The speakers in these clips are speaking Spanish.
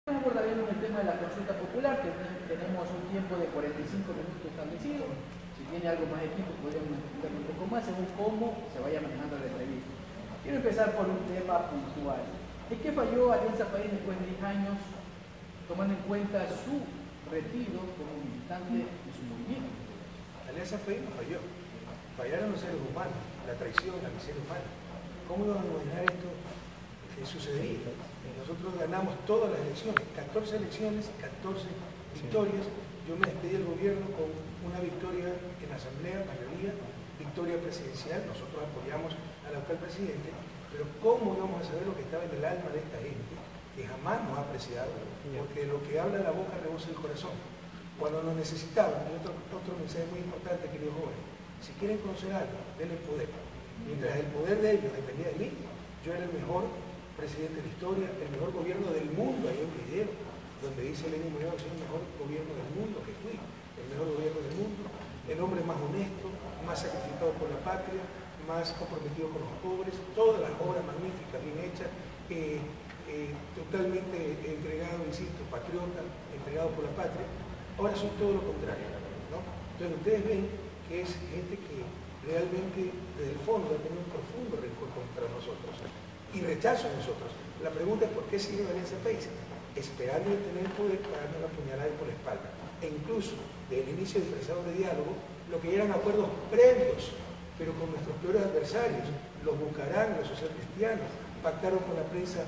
Abordaremos el tema de la consulta popular, que tenemos un tiempo de 45 minutos establecido. Si tiene algo más de tiempo, podríamos explicar un poco más según cómo se vaya manejando la entrevista. Quiero empezar por un tema puntual. ¿En qué falló Alianza País después de 10 años, tomando en cuenta su retiro como militante de su movimiento? Alianza País no falló. Fallaron los seres humanos, la traición a los seres humanos. ¿Cómo iban a imaginar esto que sucedería? Nosotros ganamos todas las elecciones, 14 elecciones, 14 victorias. Yo me despedí del gobierno con una victoria en la asamblea, mayoría, victoria presidencial. Nosotros apoyamos al actual presidente, pero ¿cómo íbamos a saber lo que estaba en el alma de esta gente que jamás nos ha apreciado? Porque lo que habla la boca rebosa el corazón. Cuando nos necesitaban, y otro mensaje muy importante, queridos jóvenes, si quieren conocer algo, denle poder. Mientras el poder de ellos dependía de mí, yo era el mejor presidente de la historia, el mejor gobierno del mundo. Hay un video donde dice Lenín Moreno, soy el mejor gobierno del mundo que fui, el mejor gobierno del mundo, el hombre más honesto, más sacrificado por la patria, más comprometido con los pobres, todas las obras magníficas, bien hechas, totalmente entregado, insisto, patriota, entregado por la patria. Ahora son todo lo contrario, ¿no? Entonces ustedes ven que es gente que realmente desde el fondo ha tenido un profundo rencor contra nosotros y rechazo a nosotros. La pregunta es ¿por qué sigue Alianza País? Esperando tener el poder para darnos la puñalada por la espalda. E incluso desde el inicio disfrazado de diálogo, lo que eran acuerdos previos, pero con nuestros peores adversarios, los Bucarán, los socialcristianos, pactaron con la prensa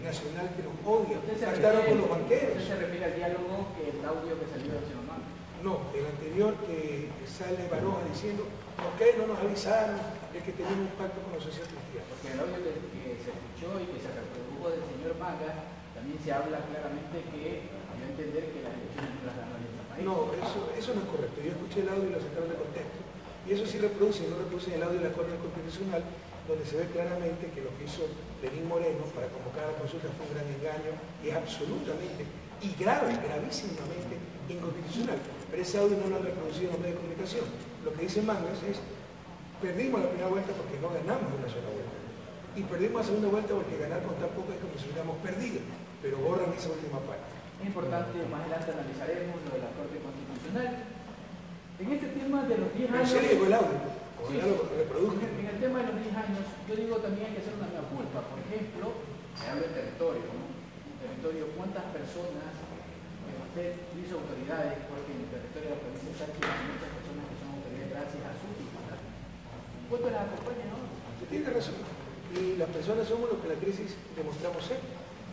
nacional que nos odia, pactaron con los banqueros. ¿Usted se refiere al diálogo, que el audio que salió del señor Mann? No, el anterior que sale Baroja diciendo, ok, no nos avisaron de que teníamos un pacto con los socialcristianos. Porque el audio que se escuchó y que se reprodujo del señor Manga, también se habla claramente que dio a entender que las elecciones no las ganó Alianza País. No, eso no es correcto. Yo escuché el audio y lo sacaron de contexto. Y eso sí reproduce, no reproduce el audio de la Corte Constitucional, donde se ve claramente que lo que hizo Lenín Moreno para convocar a la consulta fue un gran engaño y es absolutamente y gravísimamente inconstitucional. Pero ese audio no lo han reproducido en los medios de comunicación. Lo que dice Mangas es, perdimos la primera vuelta porque no ganamos una sola vuelta. Y perdimos la segunda vuelta porque ganar con tan poco es como si hubiéramos perdido. Pero borran esa última parte. Es importante, más adelante analizaremos lo de la Corte Constitucional. En este tema de los 10 años... Pero se le llegó el audio. O ya lo reproduje. En el tema de los 10 años, yo digo también hay que hacer una mea culpa. Por ejemplo, se habla del territorio, ¿no? Territorio, ¿cuántas personas usted hizo autoridades? Porque en el territorio de la provincia de Sánchez hay muchas personas que son autoridades gracias a su diputada. ¿Cuánto las acompaña, no? Usted tiene razón. Y las personas somos lo que la crisis demostramos ser.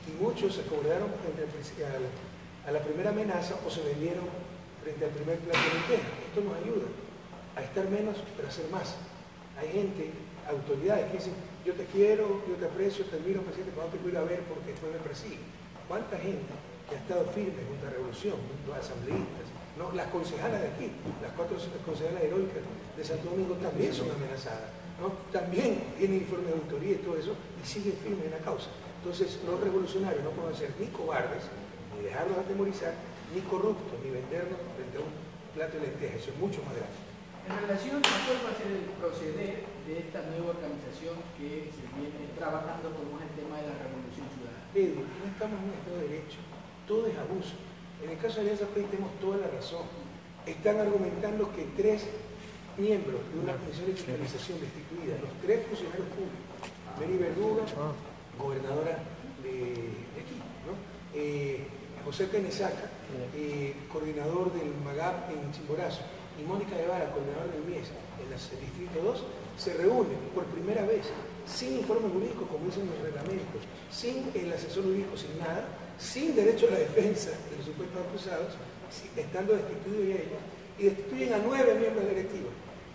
Y muchos se cobraron frente a la primera amenaza o se vendieron frente al primer plato de lenteja. Esto nos ayuda a estar menos, pero a ser más. Hay gente, autoridades que dicen, yo te quiero, yo te aprecio, te admiro, presidente, pero no te quiero ir a ver porque después me persigue. ¿Cuánta gente que ha estado firme junto a la revolución, los asambleístas, no, las concejalas de aquí, las 4 concejalas heroicas de Santo Domingo también son amenazadas, ¿no? También tienen informe de autoría y todo eso y siguen firmes en la causa. Entonces los revolucionarios no pueden ser ni cobardes, ni dejarlos atemorizar, ni corruptos, ni vendernos frente a un plato de lentejas. Eso es mucho más grave. En relación a cuál va a ser el proceder de esta nueva organización que se viene trabajando como es el tema de la revolución ciudadana. Pedro, no estamos en un Estado de Derecho, todo es abuso. En el caso de Alianza País tenemos toda la razón. Están argumentando que 3 miembros de una comisión de fiscalización destituida, los 3 funcionarios públicos, Mary Verduga, gobernadora de aquí, ¿no? José Tenesaca, coordinador del MAGAP en Chimborazo, y Mónica Guevara, coordinador del MIES en el Distrito 2, se reúnen por primera vez, sin informe jurídico como dicen los reglamentos, sin el asesor jurídico, sin nada, sin derecho a la defensa de los supuestos acusados, estando destituidos ya ellos, y destituyen a 9 miembros de la directiva.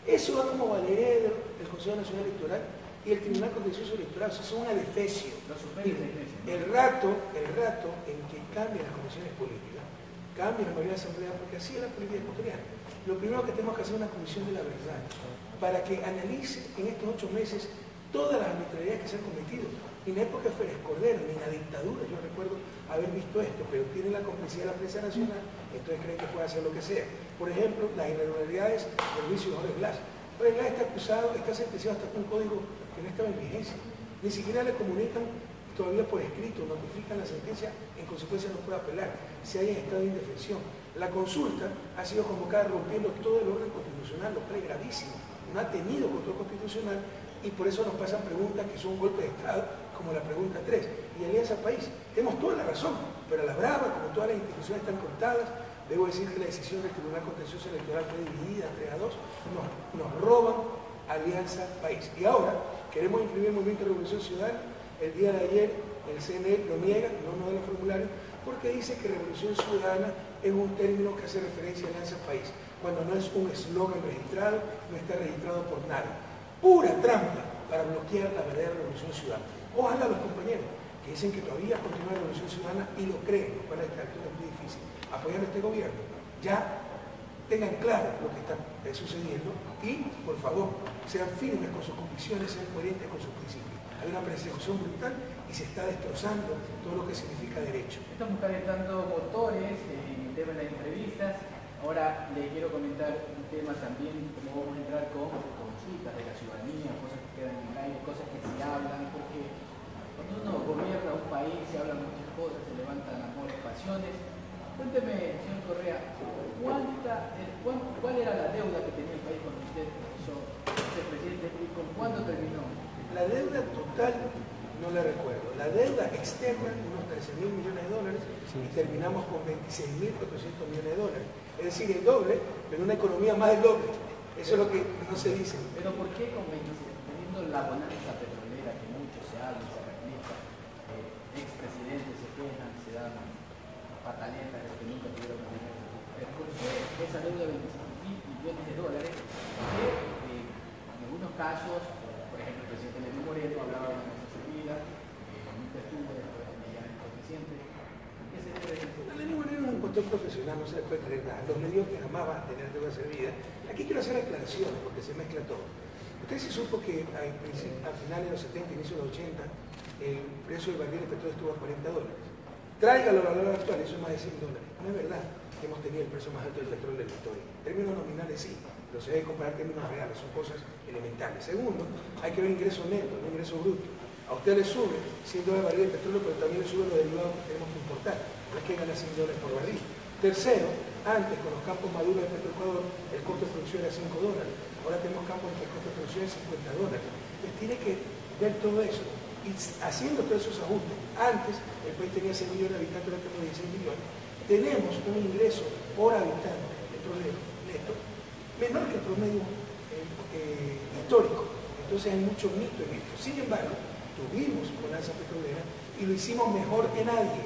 Eso va como valedero el Consejo Nacional Electoral y el Tribunal Contencioso Electoral. Eso es un adefesio. El rato en que cambian las comisiones políticas, cambia la mayoría de la asamblea, porque así es la política ecuatoriana. Lo primero que tenemos que hacer es una comisión de la verdad, para que analice en estos 8 meses todas las arbitrariedades que se han cometido. Ni en la época de Férez Cordero, ni en la dictadura, yo recuerdo haber visto esto, pero tienen la complicidad de la prensa nacional, entonces creen que puede hacer lo que sea. Por ejemplo, las irregularidades del juicio de Jorge Glass. Jorge Glass está acusado, está sentenciado hasta con un código que no estaba en vigencia. Ni siquiera le comunican todavía por escrito, notifican la sentencia, en consecuencia no puede apelar, si hay en estado de indefensión. La consulta ha sido convocada rompiendo todo el orden constitucional, lo cual es gravísimo. No ha tenido control constitucional y por eso nos pasan preguntas que son golpes de Estado, como la pregunta 3. Y Alianza País, tenemos toda la razón, pero a la brava, como todas las instituciones están contadas, debo decir que la decisión del Tribunal Contencioso Electoral fue dividida entre las dos, nos roban Alianza País. Y ahora queremos inscribir el Movimiento de Revolución Ciudadana. El día de ayer el CNE lo niega, no da los formularios, porque dice que Revolución Ciudadana es un término que hace referencia a Alianza País, cuando no es un eslogan registrado, no está registrado por nadie. Pura trampa para bloquear la verdadera Revolución Ciudadana. Ojalá los compañeros que dicen que todavía continúa la Revolución Ciudadana y lo creen, lo cual a esta altura es muy difícil, apoyando a este gobierno, ya tengan claro lo que está sucediendo y, por favor, sean firmes con sus convicciones, sean coherentes con sus principios. Hay una persecución brutal y se está destrozando todo lo que significa derecho. Estamos calentando motores en el tema de las entrevistas. Ahora les quiero comentar un tema también, como vamos a entrar con consultas de la ciudadanía, cosas que quedan en el aire, cosas que se hablan, porque cuando uno gobierna un país se hablan muchas cosas, se levantan amores, pasiones. Cuénteme, señor Correa, ¿cuál era la deuda que tenía el país cuando usted hizo ser presidente y con cuándo terminó? La deuda total no la recuerdo. La deuda externa, unos 13.000 millones de dólares, y terminamos con 26.400 millones de dólares. Es decir, el doble, pero una economía más del doble. Eso es lo que no se dice. Pero ¿por qué con 26? Teniendo la bonanza petrolera que mucho se habla, se replica, expresidentes se quejan, se dan pataletas de que nunca tuvieron esa deuda de 26.000 millones de dólares, que en algunos casos, por ejemplo, el presidente Lenín Moreno hablaba de una mesa servida, nunca estuvo después de ya el presidente. ¿Qué se debe decir? Lenín Moreno es un cuestión profesional, no se le puede creer nada. Los medios que jamás van a tener deuda servida. Aquí quiero hacer aclaraciones porque se mezcla todo. Usted se supo que a finales de los 70, inicio de los 80, el precio del barril de petróleo estuvo a $40. Tráigalo al valor actual, eso es más de $100. No es verdad que hemos tenido el precio más alto del petróleo de la historia. En términos nominales sí, pero se debe comparar términos reales, son cosas elementales. Segundo, hay que ver ingreso neto, no ingreso bruto. A usted le sube $100 el barril de petróleo, pero también le sube los derivados que tenemos que importar. No es que gana $100 por barril. Tercero, antes con los campos maduros de Petroecuador, el costo de producción era $5. Ahora tenemos campos en que el costo de producción es $50. Entonces tiene que ver todo eso. Y haciendo todos esos ajustes, antes el país tenía 6 millones de habitantes, ahora tenemos 16 millones. Tenemos un ingreso por habitante petrolero neto menor que el promedio histórico. Entonces hay mucho mito en esto. Sin embargo, tuvimos bonanza petrolera y lo hicimos mejor que nadie.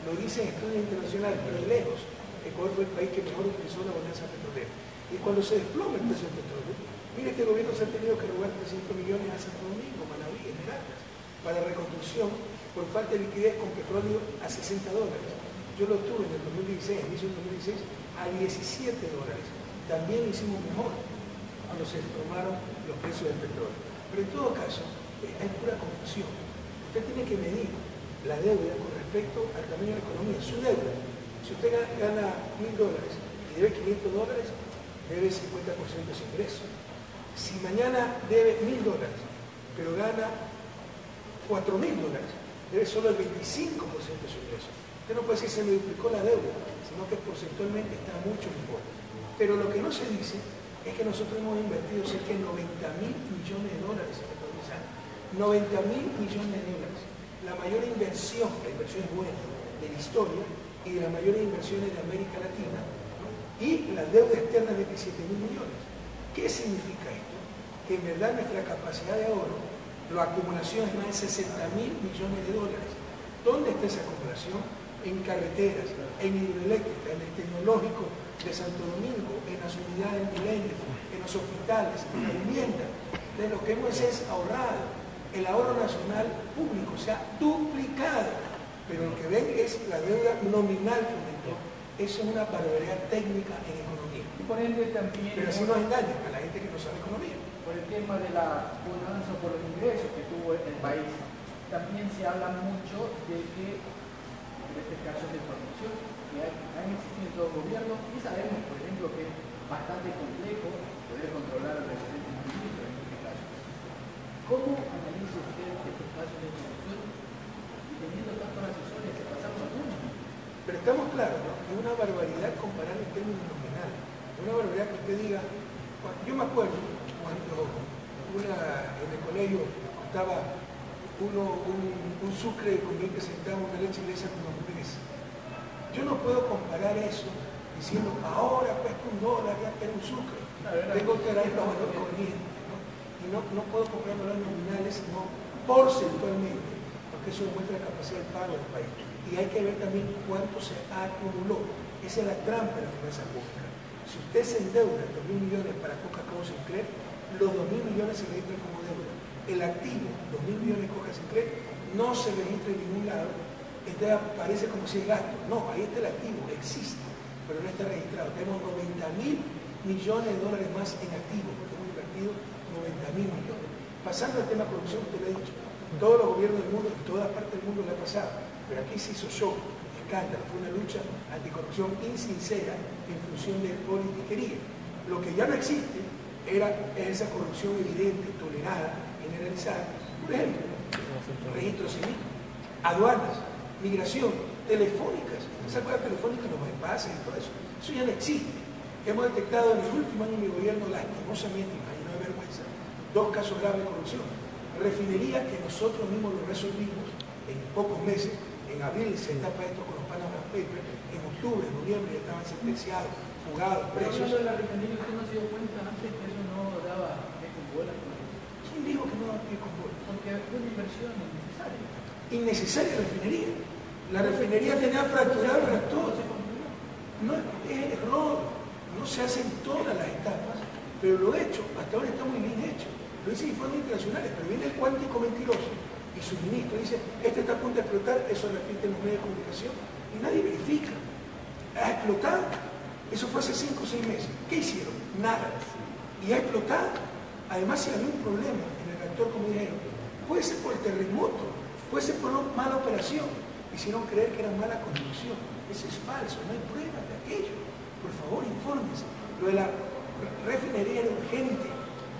Lo dicen estudios internacionales, pero de lejos. Ecuador fue el país que mejor utilizó la bonanza petrolera. Y cuando se desploma el precio del petróleo, mire que el gobierno se ha tenido que robar 300 millones a Santo Domingo, Manaví, Esmeraldas, para reconstrucción por falta de liquidez con petróleo a $60. Yo lo tuve en el 2016, inicio del 2016, a $17. También lo hicimos mejor cuando se desplomaron los precios del petróleo. Pero en todo caso, hay pura confusión. Usted tiene que medir la deuda con respecto al tamaño de la economía. Su deuda, si usted gana $1.000 y debe $500, debe 50% de su ingreso. Si mañana debe $1.000, pero gana $4.000, debe solo el 25% de su ingreso. Usted no puede decir se me duplicó la deuda, sino que porcentualmente está mucho mejor. Pero lo que no se dice es que nosotros hemos invertido cerca de $90.000 millones en estos años. $90.000 millones. La mayor inversión, la inversión es buena, de la historia y de las mayores inversiones de América Latina, ¿no? Y la deuda externa es 27.000 millones. ¿Qué significa esto? Que en verdad nuestra capacidad de ahorro, la acumulación es más de $60.000 millones. ¿Dónde está esa acumulación? En carreteras, en hidroeléctrica, en el tecnológico de Santo Domingo, en las unidades milenios, en los hospitales, en la vivienda. De lo que hemos hecho es ahorrado. El ahorro nacional público se ha duplicado, pero lo que ven es la deuda nominal que aumentó. Eso es una barbaridad técnica en economía. Y por ende también... Pero así nos engañan a la gente que no sabe economía. Por el tema de la bonanza, por los ingresos que tuvo el país, también se habla mucho de que, en este caso de corrupción, que han existido en todo el gobierno, y sabemos, por ejemplo, que es bastante complejo poder controlar al presidente municipio en este caso. ¿Cómo analiza usted estos casos de corrupción teniendo tantos asesores que pasaron a uno. Pero estamos claros, ¿no? Que es una barbaridad comparar en términos nominales. Es una barbaridad que usted diga, yo me acuerdo cuando en el colegio costaba un sucre con 20 centavos, una leche inglesa con hamburguesa. Yo no puedo comparar eso diciendo, ahora cuesta $1, ya quiero un sucre. Tengo que dar el valor corriente, ¿no? Y no puedo comprar valores nominales, sino porcentualmente, porque eso demuestra la capacidad de pago del país. Y hay que ver también cuánto se acumuló. Esa es la trampa de la finanza pública. Si usted se endeuda 2.000 millones para Coca-Cola Sinclair, los 2.000 millones se registran como deuda. El activo, 2.000 millones de Coca Sinclair, no se registra en ningún lado, entonces parece como si es gasto. No, ahí está el activo, existe, pero no está registrado. Tenemos 90.000 millones de dólares más en activos, porque hemos invertido 90.000 millones. Pasando al tema corrupción, usted lo ha dicho, todos los gobiernos del mundo, en todas partes del mundo lo ha pasado, pero aquí se hizo show, escándalo, fue una lucha anticorrupción insincera en función de politiquería. Lo que ya no existe es esa corrupción evidente, tolerada, generalizada. Por ejemplo, registro civil, aduanas, migración, telefónicas, esas cosas telefónicas, los bypasses y todo eso ya no existe. Hemos detectado en el último año de mi gobierno, lastimosamente, imagino de vergüenza, 2 casos graves de corrupción. Refinería que nosotros mismos lo resolvimos en pocos meses. En abril se tapa esto con los Panama Papers, en octubre, en noviembre ya estaban sentenciados, fugados, presos. Pero hablando de la refinería, ¿usted no se dio cuenta antes que eso no daba pie con bola? ¿Quién dijo que no daba pie con bola? Porque fue una inversión innecesaria. Innecesaria refinería. La refinería tenía fracturado el reactor. No es error. No se hacen todas las etapas, pero lo hecho, hasta ahora está muy bien hecho. Lo dicen informes internacionales, pero viene el cuántico mentiroso y su ministro dice, este está a punto de explotar, eso repite en los medios de comunicación y nadie verifica. Ha explotado. Eso fue hace 5 o 6 meses. ¿Qué hicieron? Nada. Y ha explotado. Además, si había un problema en el reactor, como dijeron, puede ser por el terremoto, puede ser por una mala operación. Hicieron creer que era mala construcción. Eso es falso, no hay pruebas de aquello. Por favor, infórmense. Lo de la refinería era urgente.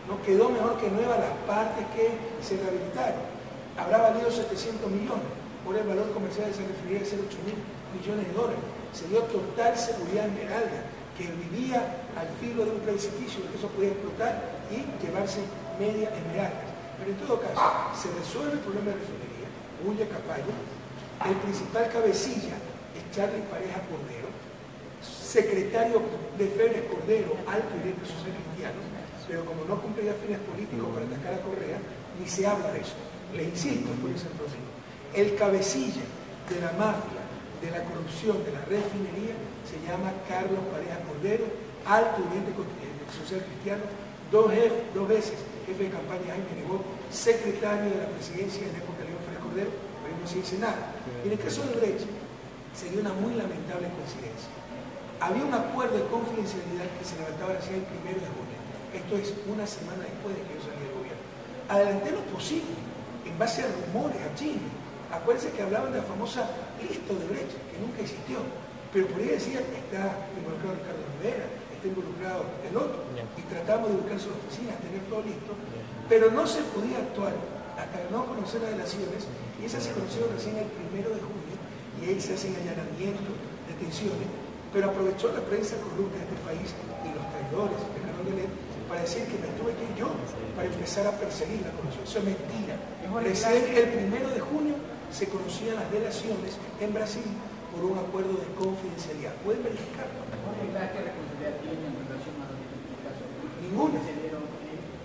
No quedó mejor que nueva las partes que se rehabilitaron. Habrá valido 700 millones. Por el valor comercial de esa refinería de ser 8.000 millones de dólares. Se dio total seguridad a Esmeralda, que vivía al filo de un precipicio, que eso podía explotar y llevarse media Esmeraldas. Pero en todo caso, se resuelve el problema de refinería. Huye Capayo. El principal cabecilla es Charlie Pareja Cordero, secretario de Férez Cordero, alto director social cristiano, pero como no cumplía fines políticos para atacar a Correa, ni se habla de eso. Le insisto, por ese proceso. El cabecilla de la mafia, de la corrupción, de la refinería, se llama Carlos Pareja Cordero, alto director social cristiano, 2 veces jefe de campaña Jaime Nebot, secretario de la presidencia en la época de León Férez Cordero, pero no se dice nada. Y en el caso de Brecht, se dio una muy lamentable coincidencia. Había un acuerdo de confidencialidad que se levantaba hacia el 1 de junio. Esto es una semana después de que yo salí del gobierno. Adelanté lo posible, en base a rumores, a chismes. Acuérdense que hablaban de la famosa lista de Brecht, que nunca existió. Pero por ahí decían, está involucrado Ricardo Rivera, está involucrado el otro. Y tratamos de buscar sus oficinas, tener todo listo. Pero no se podía actuar hasta no conocer las delaciones. Y esas se conocieron recién el 1 de junio. Y ahí se hacen allanamientos, detenciones. Pero aprovechó la prensa corrupta de este país y los traidores de Carlos Delet para decir que me tuve que ir yo para empezar a perseguir la corrupción. Eso es mentira. Recién el 1 de junio se conocían las delaciones en Brasil por un acuerdo de confidencialidad. ¿Pueden verificarlo? ¿Qué responsabilidad tiene en relación a los casos? Ninguna.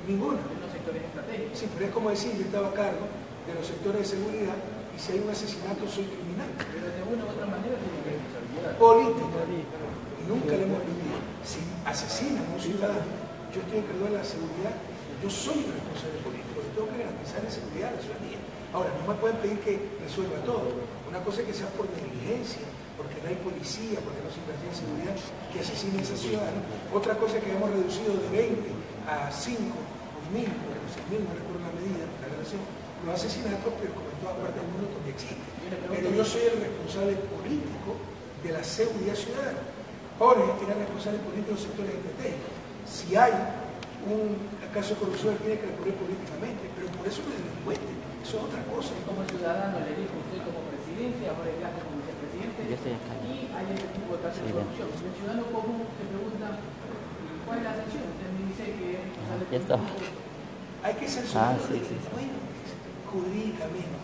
Ninguna. En los sectores estratégicos. Sí, pero es como decir, yo estaba a cargo de los sectores de seguridad y si hay un asesinato soy criminal. Pero de una u otra manera tiene que responsabilidad. Política. Y nunca le hemos vivido. Si asesinan a un ciudadano, yo estoy encargado de la seguridad, yo soy un responsable político, yo tengo que garantizar la seguridad de la ciudadanía. Ahora, no me pueden pedir que resuelva todo. Una cosa es que sea por negligencia, porque no hay policía, porque no se invierte en seguridad, que asesine a ese ciudadano. Otra cosa es que hemos reducido de 20 a 5 o 1.000, o 6.000, no recuerdo la medida, la relación, los asesinatos, pero como en todas partes del mundo todavía existe. Pero yo soy el responsable político de la seguridad ciudadana. Jorge era el responsable político de los sectores estratégicos. Si hay un caso de corrupción, él tiene que recurrir políticamente, pero por eso no es delincuente. Eso es otra cosa. Como ciudadano le dijo usted como presidente presidente, ahora el como vicepresidente, Yo estoy acá. y hay este tipo de casos de corrupción. El ciudadano común se pregunta, ¿cuál es la sanción? Usted me dice que sale Ya está. Hay que sancionar Sí. jurídicamente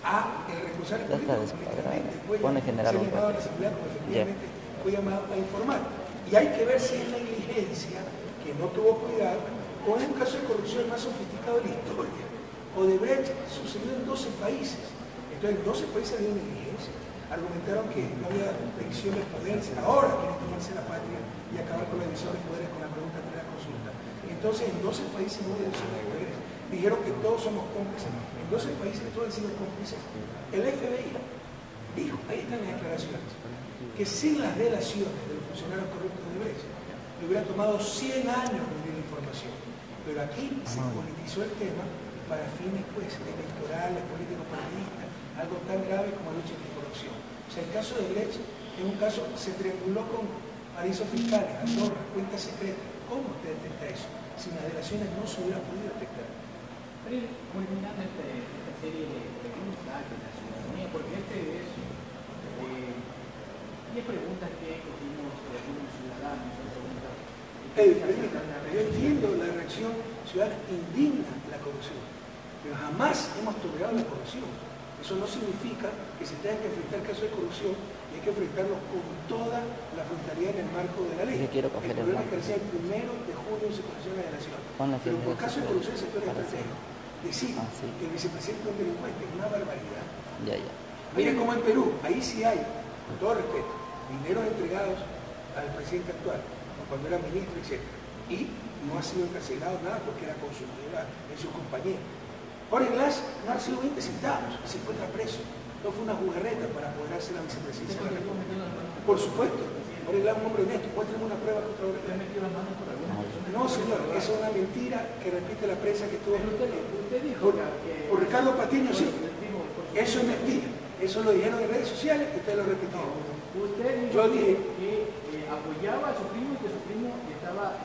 a el responsable Ya está político. descuadrada. Pone general se un llamado a la proceso. asamblea como efectivamente fue llamado a informar. Y hay que ver si es negligencia que no tuvo cuidado o es un caso de corrupción más sofisticado de la historia. Odebrecht sucedió en 12 países. Entonces, en 12 países había negligencia. Argumentaron que no había división de poderes. Ahora quieren tomarse la patria y acabar con la división de poderes con la pregunta de la consulta. Entonces, en 12 países no había división de poderes. Dijeron que todos somos cómplices. En 12 países todos han sido cómplices. El FBI dijo, ahí están las declaraciones, que sin las delaciones de los funcionarios corruptos de Odebrecht le hubiera tomado 100 años reunir la información. Pero aquí se politizó el tema para fines pues, electorales, políticos, partidistas, algo tan grave como la lucha anticorrupción. O sea, el caso de Odebrecht es un caso, se trianguló con paraísos fiscales, Andorra, cuentas secretas. ¿Cómo usted detecta eso? Sin las delaciones no se hubiera podido detectar. Pero ir culminando esta serie de preguntas de la ciudadanía, porque este es 10 preguntas que cogimos de algunos ciudadanos. Yo entiendo la reacción ciudadana indigna de la corrupción, pero jamás hemos tolerado la corrupción. Eso no significa que se tenga que enfrentar el caso de corrupción y hay que enfrentarlo con toda la frontalidad en el marco de la ley. Yo quiero coger el problema es que recién el 1 de junio se conoció la delación. Pero por caso de corrupción del sector estratégico, decir que el vicepresidente es un delincuente es una barbaridad. Ya. Miren cómo en Perú, ahí sí hay, con todo respeto, dineros entregados al presidente actual, cuando era ministro, etc. Y no ha sido encarcelado nada porque era consumidora en su compañía. Jorge Glass no ha sido 20 centavos, se encuentra preso. No fue una jugarreta para apoderarse de la vicepresidencia de la República. Por supuesto, Jorge Glass es un hombre honesto, puede tener una prueba contra Jorge Glass. No, señor, esa es una mentira que repite la prensa que tuvo por Ricardo Patiño, sí. Eso es mentira. Eso lo dijeron en redes sociales y ustedes lo repitieron. Usted dijo que apoyaba a su primo y que su primo estaba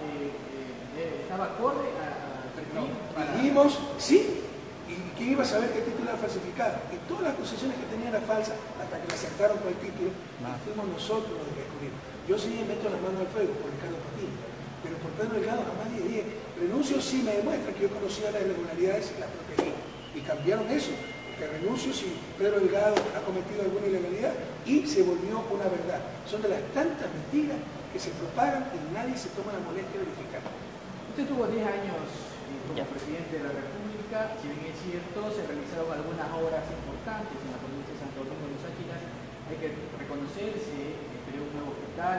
acorde a perfil. Dijimos, sí. ¿Y quién iba a saber que el título era falsificado? Y todas las acusaciones que tenía eran falsas hasta que le aceptaron con el título y fuimos nosotros los que descubrimos. Yo sí meto las manos al fuego por Ricardo Patiño, pero por Pedro Delgado jamás dije, renuncio si me demuestra que yo conocía las irregularidades y las protegí. Y cambiaron eso, porque renuncio si Pedro Delgado ha cometido alguna ilegalidad y se volvió una verdad. Son de las tantas mentiras que se propagan y nadie se toma la molestia de verificar. Usted tuvo 10 años como presidente de la República, si bien es cierto, se realizaron algunas obras importantes en la provincia de Santo Domingo de los Áchilas. Hay que reconocer, se creó un nuevo hospital,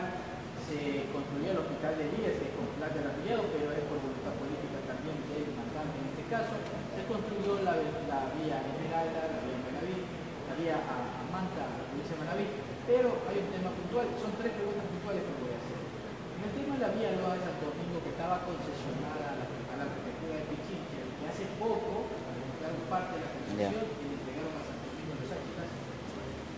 se construyó el hospital de Elías, que es con plata del afiliado, pero es por voluntad política también del mandante en este caso. Se construyó la vía Esmeralda, la vía Manaví, la vía a Manta, a la provincia de Manaví, pero hay un tema puntual, son 3 preguntas puntuales que voy a hacer. En el tema de la vía Loa de Santo Domingo, que estaba concesionada a la prefectura de Pichincha, que hace poco entregaron parte de la concesión y le entregaron a Santo Domingo de los Áchilas.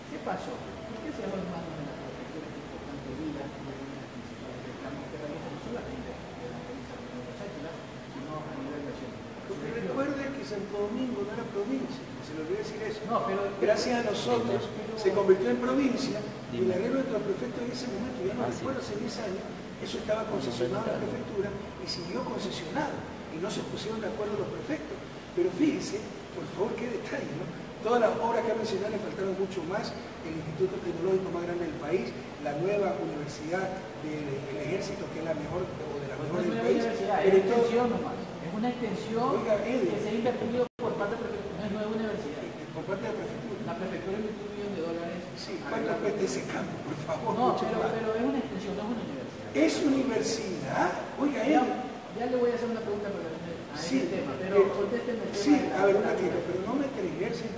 ¿Qué pasó? ¿Por qué se dejó en manos de la prefectura esta importante vía y de una de las principales reclamos que realiza no solamente de la provincia de los Áchilas, sino a nivel nacional? Porque recuerde que Santo Domingo no era provincia, se le olvidó decir eso. No, pero gracias a nosotros se convirtió en provincia y el arreglo entre los prefectos en ese momento, ya no recuerdo, hace 10 años, eso estaba concesionado en la prefectura y siguió concesionado y no se pusieron de acuerdo los prefectos. Pero fíjese, por favor, qué detalle, ¿no? Todas las obras que ha mencionado le faltaron mucho más, el instituto tecnológico más grande del país, la nueva universidad del Ejército, que es la mejor o de las mejores del país. Pero es extensión nomás, es una extensión. Oiga, que se ha invertido por parte de la prefectura, no es nueva universidad. Por parte de la prefectura. La prefectura invirtió $1 millón. Sí, ¿cuánto cuesta ese campo, por favor? No, pero es una extensión, no es una universidad. Es universidad. Oiga, ya le voy a hacer una pregunta a ese tema, pero contésteme el tema. Sí, a ver, un ratito, pero no me tergiversen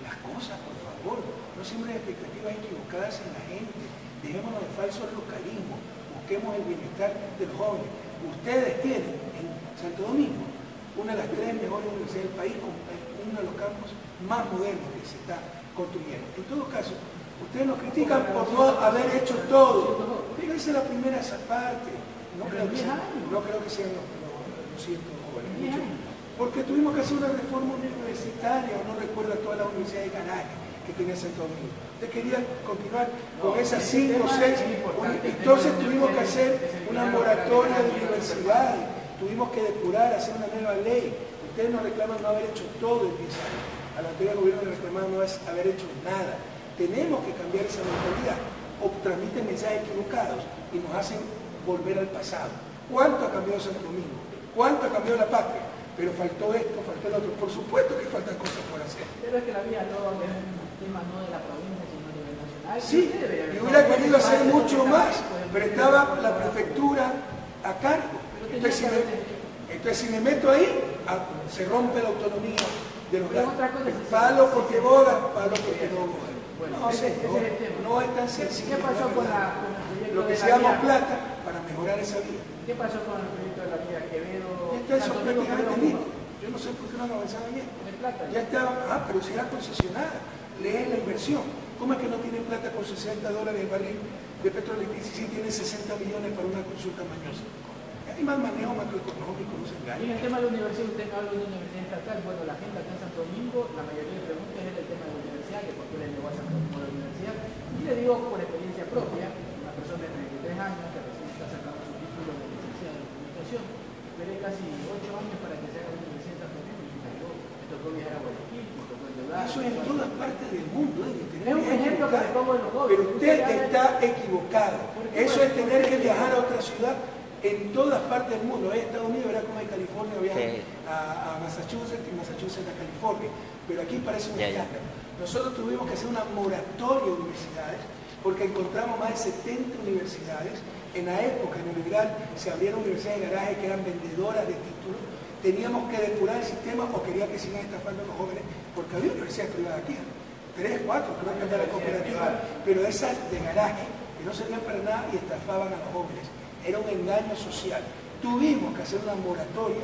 las cosas, por favor. No siembren expectativas equivocadas en la gente. Dejémonos de falsos localismos. Busquemos el bienestar de los jóvenes. Ustedes tienen en Santo Domingo una de las 3 mejores universidades del país, con uno de los campos más modernos que se está construyendo. En todo caso, ustedes nos critican por no haber hecho todo. Fíjense la primera esa parte. No creo que sean los 100 jóvenes. Porque tuvimos que hacer una reforma universitaria, no recuerda todas las universidades de Caracas. que tenía Santo Domingo. Usted quería continuar con esas 5 o 6. Entonces tuvimos que hacer una moratoria de universidades, tuvimos que depurar, hacer una nueva ley. Ustedes nos reclaman no haber hecho todo en 10 años. Al anterior gobierno le reclamaban no haber hecho nada. Tenemos que cambiar esa mentalidad. O transmiten mensajes equivocados y nos hacen volver al pasado. ¿Cuánto ha cambiado Santo Domingo? ¿Cuánto ha cambiado la patria? Pero faltó esto, faltó el otro. Por supuesto que faltan cosas por hacer. Pero es que la vía no es un tema no de la provincia, sino a nivel nacional. Sí, y hubiera querido hacer mucho más, pero estaba la prefectura a cargo. Entonces si me meto ahí, se rompe la autonomía de los gastos. Palo porque boga, palo porque no boga. No, señor, no es tan sencillo. ¿Qué pasó con el proyecto lo que de se la llama vía? plata para mejorar esa vía. ¿Qué pasó con el proyecto de la vía Quevedo? Ya está eso prácticamente listo. Yo no sé por qué no han avanzado bien. Ya está, pero será concesionada. Lee la inversión. ¿Cómo es que no tienen plata con $60 el barril de petróleo y si tienen 60 millones para una consulta mañosa? Hay más manejo macroeconómico, no se Y engañen. en el tema de la universidad, usted habla de una universidad estatal. Bueno, la gente acá en Santo Domingo, la mayoría de preguntas es el tema de la universidad, que por qué le llegó a Santo Domingo la universidad. Y le digo por experiencia propia, una persona de 33 años que recién está sacando su título de licenciado en comunicación, esperé casi 8 años para que se haga una universidad en Santo Domingo y me tocó viajar a Guayaquil, me tocó endeudarme. Eso es en todas partes del mundo. Es un ejemplo que le pongo en los jóvenes. Pero usted está equivocado. Eso es tener que viajar a otra ciudad. En todas partes del mundo, Estados Unidos, verá como en California viajan a Massachusetts y Massachusetts a California, pero aquí parece un escándalo. Nosotros tuvimos que hacer una moratoria de universidades porque encontramos más de 70 universidades. En la época neoliberal se abrieron universidades de garaje que eran vendedoras de títulos. Teníamos que depurar el sistema o quería que sigan estafando a los jóvenes porque había universidades privadas aquí, 3, 4, creo que era la cooperativa, pero esas de garaje que no servían para nada y estafaban a los jóvenes. Era un engaño social. Tuvimos que hacer una moratoria,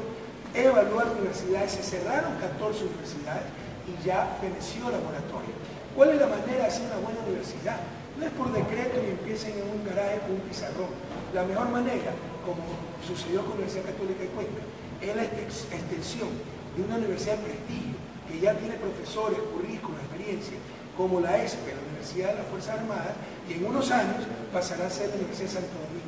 evaluar universidades, se cerraron 14 universidades y ya feneció la moratoria. ¿Cuál es la manera de hacer una buena universidad? No es por decreto y empiecen en un garaje con un pizarrón. La mejor manera, como sucedió con la Universidad Católica de Cuenca, es la extensión de una universidad de prestigio que ya tiene profesores, currículos, experiencia, como la ESPE, la Universidad de las Fuerzas Armadas, y en unos años pasará a ser la Universidad de Santo Domingo.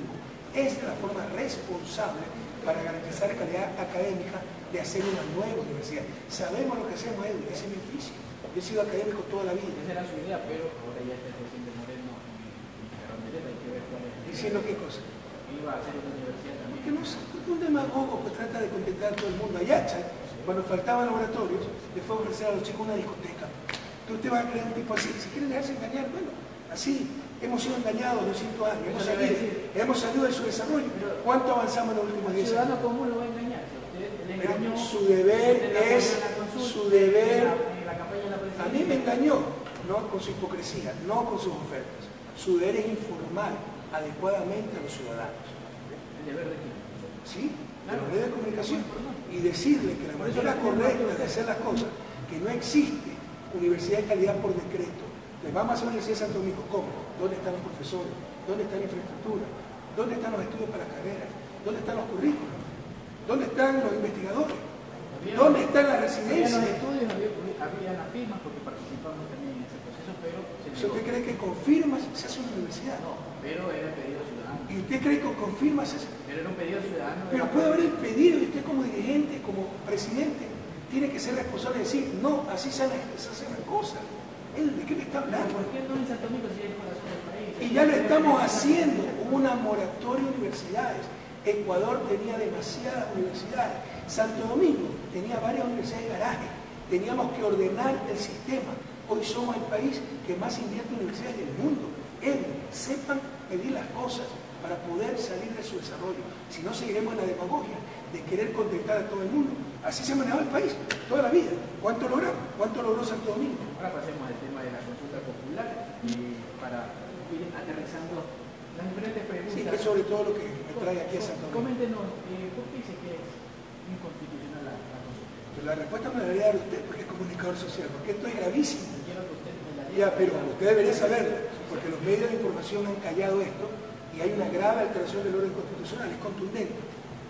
Esa es la forma responsable para garantizar calidad académica de hacer una nueva universidad. Sabemos lo que hacemos, Edwin, ese es mi oficio. Yo he sido académico toda la vida. Esa era su idea, pero ahora ya está el presidente Moreno y hay que ver cuál es. ¿Diciendo qué cosa? Iba a hacer una universidad también. Porque no sé, porque un demagogo pues trata de contentar a todo el mundo. Allá, cuando faltaban laboratorios, le fue a ofrecer a los chicos una discoteca. Entonces usted va a creer un tipo así. Si quieren dejarse engañar, bueno, así. Hemos sido engañados 200 años, hemos salido de su desarrollo. ¿Cuánto avanzamos en los últimos 10 años? El ciudadano común lo va a engañar. Pero su deber es, su deber, a mí me engañó, no con su hipocresía, no con sus ofertas. Su deber es informar adecuadamente a los ciudadanos. ¿El deber de quién? Sí, de los medios de comunicación. Y decirle que la manera correcta de hacer las cosas, que no existe universidad de calidad por decreto. Les vamos a hacer una universidad de Santo Domingo. ¿Cómo? ¿Dónde están los profesores? ¿Dónde está la infraestructura? ¿Dónde están los estudios para carreras? ¿Dónde están los currículos? ¿Dónde están los investigadores? ¿Dónde están las residencias? Había los estudios, había las firmas porque participamos también en ese proceso, pero ¿Usted cree que con firmas se hace una universidad? No, pero era un pedido ciudadano. ¿Y usted cree que con firmas se hace? Pero era un pedido ciudadano. Pero puede haber el pedido y usted como dirigente, como presidente, tiene que ser responsable de decir, no, así se hacen las cosas. ¿De qué me está hablando? ¿Por qué no en Santo Domingo si es el corazón del país? Y ya lo estamos haciendo, una moratoria de universidades. Ecuador tenía demasiadas universidades. Santo Domingo tenía varias universidades de garaje. Teníamos que ordenar el sistema. Hoy somos el país que más invierte en universidades del mundo. Sepan pedir las cosas para poder salir de su desarrollo. Si no, seguiremos en la demagogia de querer contentar a todo el mundo. Así se ha manejado el país toda la vida. ¿Cuánto logramos? ¿Cuánto logró Santo Domingo? Ahora pasemos al tema de la consulta popular para ir aterrizando las diferentes preguntas. Sí, que es sobre todo lo que me trae aquí a Santo Domingo. Coméntenos, ¿por qué dice que es inconstitucional la consulta? Pues la respuesta me la debería dar usted porque es comunicador social, porque esto es gravísimo. Quiero que usted me la diga. Ya, pero usted debería saberlo, porque los medios de información han callado esto y hay una grave alteración del orden constitucional, es contundente.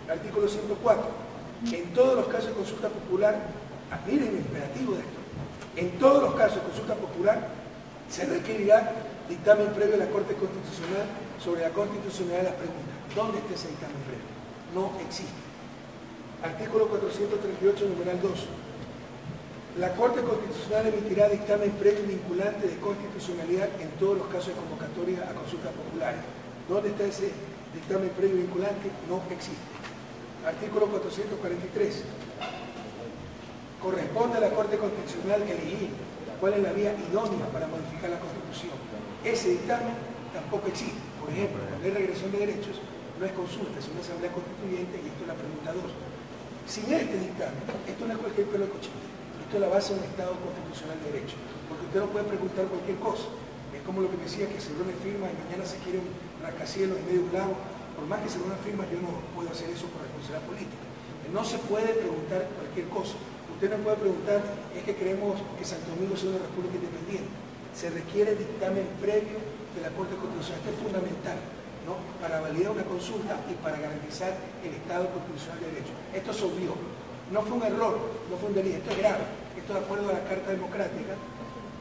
Artículo 104. En todos los casos de consulta popular, miren el imperativo de esto, En todos los casos de consulta popular se requerirá dictamen previo a la Corte Constitucional sobre la constitucionalidad de las preguntas. ¿Dónde está ese dictamen previo? No existe. Artículo 438, numeral 2. La Corte Constitucional emitirá dictamen previo vinculante de constitucionalidad en todos los casos de convocatoria a consultas populares. ¿Dónde está ese dictamen previo vinculante? No existe. Artículo 443. Corresponde a la Corte Constitucional elegir cuál es la vía idónea para modificar la Constitución. Ese dictamen tampoco existe. Por ejemplo, cuando hay regresión de derechos, no es consulta, es una asamblea constituyente, y esto es la pregunta 2. Sin este dictamen, esto no es cualquier pelo de cochino. Esto es la base de un Estado constitucional de derecho. Porque usted no puede preguntar cualquier cosa. Es como lo que me decía, que se reúne firmas y mañana se quiere un rascacielos en medio de un lago. Por más que se reúnan firmas, yo no puedo hacer eso por responsabilidad política. No se puede preguntar cualquier cosa. Usted no puede preguntar, es que queremos que Santo Domingo sea una república independiente. Se requiere dictamen previo de la Corte Constitucional. Esto es fundamental, ¿no?, para validar una consulta y para garantizar el Estado constitucional de derecho. Esto se obvió. No fue un error, no fue un delito, esto es grave. Esto, de acuerdo a la Carta Democrática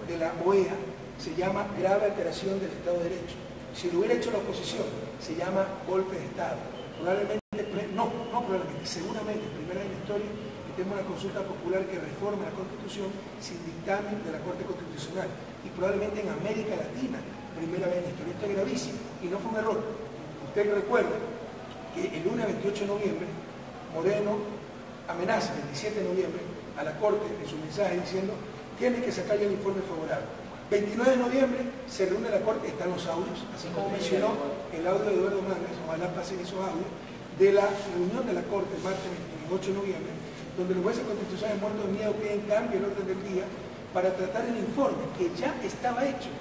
de la OEA, se llama grave alteración del Estado de Derecho. Si lo hubiera hecho la oposición, se llama golpe de Estado. Probablemente, seguramente, primera vez en la historia, que tenemos una consulta popular que reforma la Constitución sin dictamen de la Corte Constitucional. Y probablemente en América Latina, primera vez en la historia. Esto es gravísimo y no fue un error. Usted recuerda que el lunes 28 de noviembre, Moreno amenaza, 27 de noviembre, a la Corte en su mensaje diciendo: tiene que sacar ya el informe favorable. 29 de noviembre se reúne la Corte, están los audios, así como mencionó el audio de Eduardo Mangas, ojalá pasen esos audios, de la reunión de la Corte el martes 28 de noviembre, donde los jueces constitucionales muertos de miedo piden cambio el orden del día para tratar el informe que ya estaba hecho,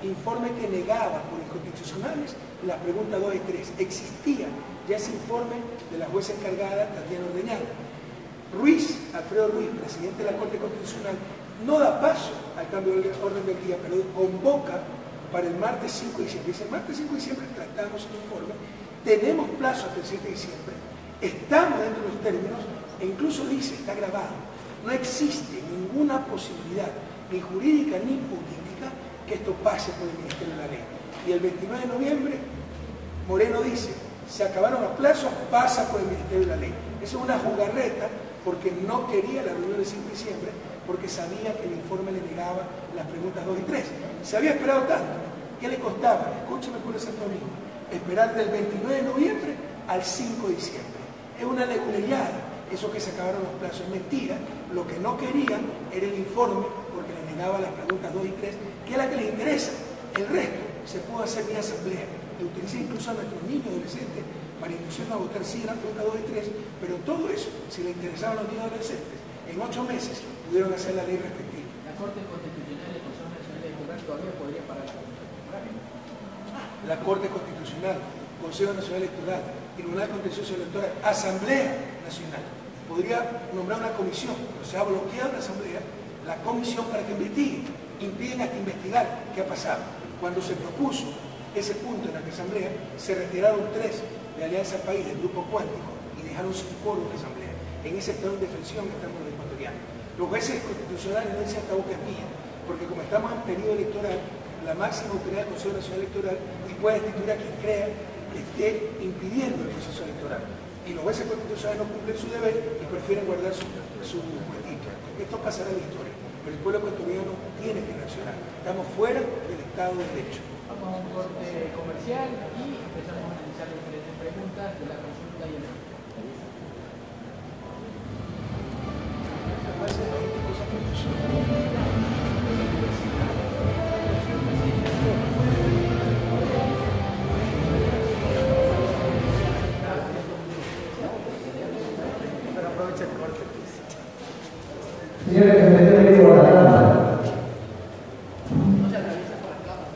informe que negaba por inconstitucionales la pregunta 2 y 3. Existía ya ese informe de la jueza encargada, Tatiana Ordeñana. Alfredo Ruiz, presidente de la Corte Constitucional, no da paso al cambio del orden del día, pero convoca para el martes 5 de diciembre. Dice: el martes 5 de diciembre tratamos el informe, tenemos plazo hasta el 7 de diciembre, estamos dentro de los términos, e incluso dice, está grabado, no existe ninguna posibilidad, ni jurídica ni política, que esto pase por el Ministerio de la Ley. Y el 29 de noviembre, Moreno dice: se acabaron los plazos, pasa por el Ministerio de la Ley. Eso es una jugarreta, porque no quería la reunión del 5 de diciembre, porque sabía que el informe le negaba las preguntas 2 y 3. Se había esperado tanto. ¿Qué le costaba? Escúcheme, por Santo Domingo, esperar del 29 de noviembre al 5 de diciembre. Es una leguleyada. Eso que se acabaron los plazos es mentira. Lo que no querían era el informe, porque le negaba las preguntas 2 y 3, que es la que les interesa. El resto se pudo hacer vía asamblea. Le utilicé incluso a nuestros niños adolescentes para inducirnos a votar sí en la pregunta 2 y 3, pero todo eso, si le interesaban a los niños adolescentes, en 8 meses pudieron hacer la ley respectiva. La Corte Constitucional y el Consejo Nacional Electoral todavía podría parar la consulta popular. La Corte Constitucional, Consejo Nacional Electoral, Tribunal Contencioso Electoral, Asamblea Nacional, podría nombrar una comisión, pero se ha bloqueado la Asamblea, la comisión para que investigue. Impiden hasta investigar qué ha pasado. Cuando se propuso ese punto en la Asamblea, se retiraron 3 de Alianza País, del Grupo Cuántico, y dejaron sin quórum la Asamblea. En ese estado de defensión estamos los ecuatorianos. Los jueces constitucionales no dicen: esta boca es mía, porque como estamos en periodo electoral, la máxima autoridad del Consejo Nacional Electoral y puede destituir a quien crea que esté impidiendo el proceso electoral. Y los jueces constitucionales no cumplen su deber y prefieren guardar su puestito. Esto pasará en la historia, pero el pueblo ecuatoriano tiene que reaccionar. Estamos fuera del Estado de Derecho. Vamos a un corte comercial y empezamos a analizar diferentes preguntas de la consulta y el Pero aprovecha el corte. Señores, que me estén viendo por la cámara. no se atraviesa por la cámara.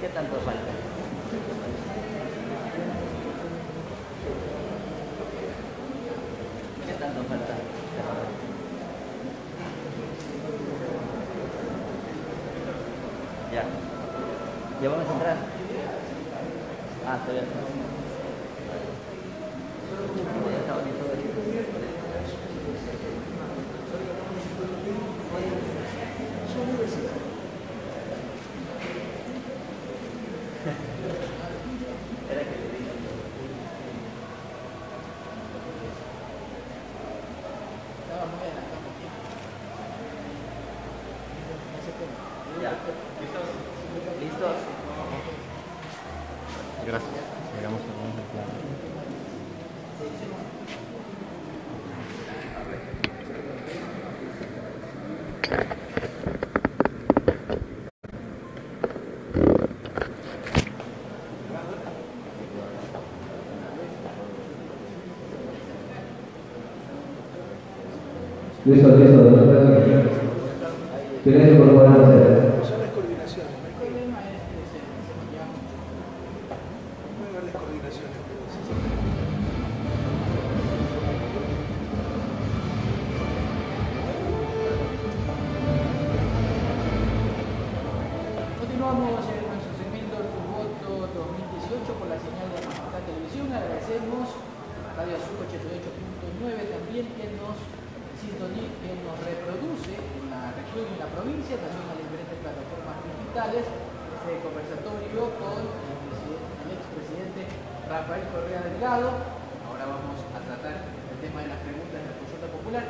¿Qué tanto falta? ¿Qué tanto falta? Ya. ¿Ya vamos a entrar? Ah, todavía no. Ya está bonito. Era que le diga. Estaba muy bien, estaba muy bien. Ya. ¿Listos? Gracias. Llegamos a un plano. Listo. Silencio, por favor, Son las coordinaciones, no hay El que problema es que se lleva mucho. puede ver las coordinaciones. Continuamos en nuestro segmento Tu Voto 2018 por la señal de Majestad Televisión. Agradecemos a Radio Azul 88.9 también que nos reproduce en la región y en la provincia, también a las diferentes plataformas digitales. Este conversatorio con el expresidente Rafael Correa Delgado. Ahora vamos a tratar el tema de las preguntas de la consulta popular.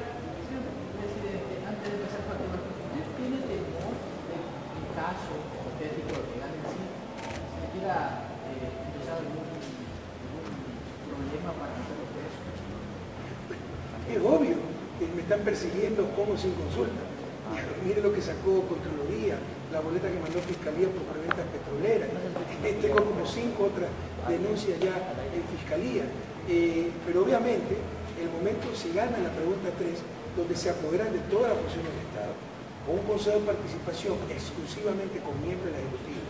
Señor presidente, antes de empezar con el tema, ¿usted tiene temor del caso hipotético que gane así? Si le quiera empezar algún problema para hacer lo que es? Es obvio que me están persiguiendo como sin consulta. Mire lo que sacó Contraloría, la boleta que mandó Fiscalía por preventas petroleras. Tengo como 5 otras denuncias ya en Fiscalía. Pero obviamente, el momento si gana la pregunta 3, donde se apoderan de toda la función del Estado, con un consejo de participación exclusivamente con miembros del Ejecutivo,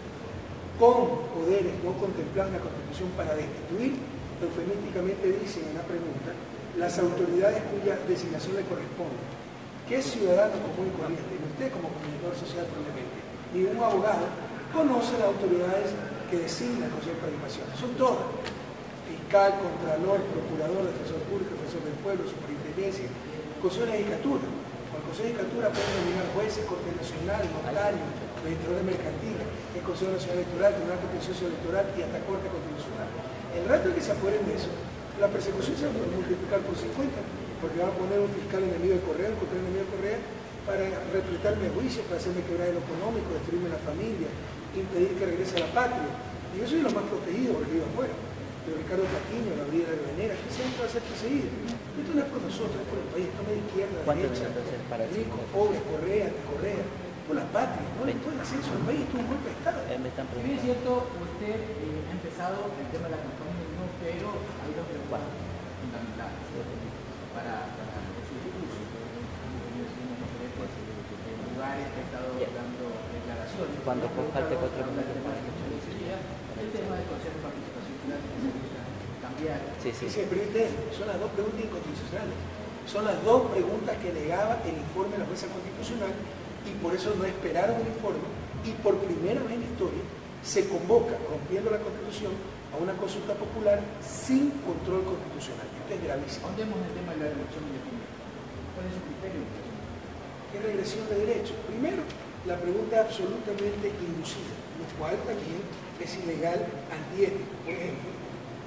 con poderes no contemplados en la Constitución para destituir, eufemísticamente dicen en la pregunta, las autoridades cuya designación le corresponde. ¿Qué ciudadano común y corriente, y usted como comunicador social probablemente, ni un abogado, conoce las autoridades que designa el Consejo de Participación? Son todas. Fiscal, Contralor, Procurador, Defensor Público, Defensor del Pueblo, Superintendencia, Consejo de Judicatura. Con el Consejo de Judicatura pueden nominar jueces, Corte Nacional, notarios, registradores mercantiles, el Consejo Nacional Electoral, Tribunal Contencioso Electoral y hasta Corte Constitucional. El rato que se apoderen de eso, la persecución se va a multiplicar por 50, porque van a poner un fiscal enemigo de Correa, un contrario enemigo de Correa, para repletarme de juicio, para hacerme quebrar en lo económico, destruirme la familia, impedir que regrese a la patria. Y yo soy lo más protegido porque vivo afuera. Pero Ricardo Patiño, Gabriela Ribanera, que siempre va a ser perseguido. Esto no es por nosotros, es por el país, esto no es de izquierda, derecha, rico, pobre, Correa, anticorrea, por la patria. No le pueden hacer eso al país, esto es un golpe de Estado. Si bien es cierto, usted ha empezado el tema de la campaña, no, pero hay dos preguntas fundamentales para su discurso. En lugares que ha estado dando declaraciones. Cuando falte 4 minutos. El tema del Consejo de Participación Ciudadana que se busca cambiar. Sí. Son las dos preguntas inconstitucionales. Son las dos preguntas que negaba el informe de la jueza constitucional y por eso no esperaron el informe y por primera vez en la historia se convoca, rompiendo la Constitución, a una consulta popular sin control constitucional. Esto es gravísimo. Ahondemos en el tema de la elección indefinida. ¿Cuál es su criterio? ¿Qué regresión de derechos? Primero, la pregunta es absolutamente inducida, lo cual también es ilegal, antiético. Por ejemplo,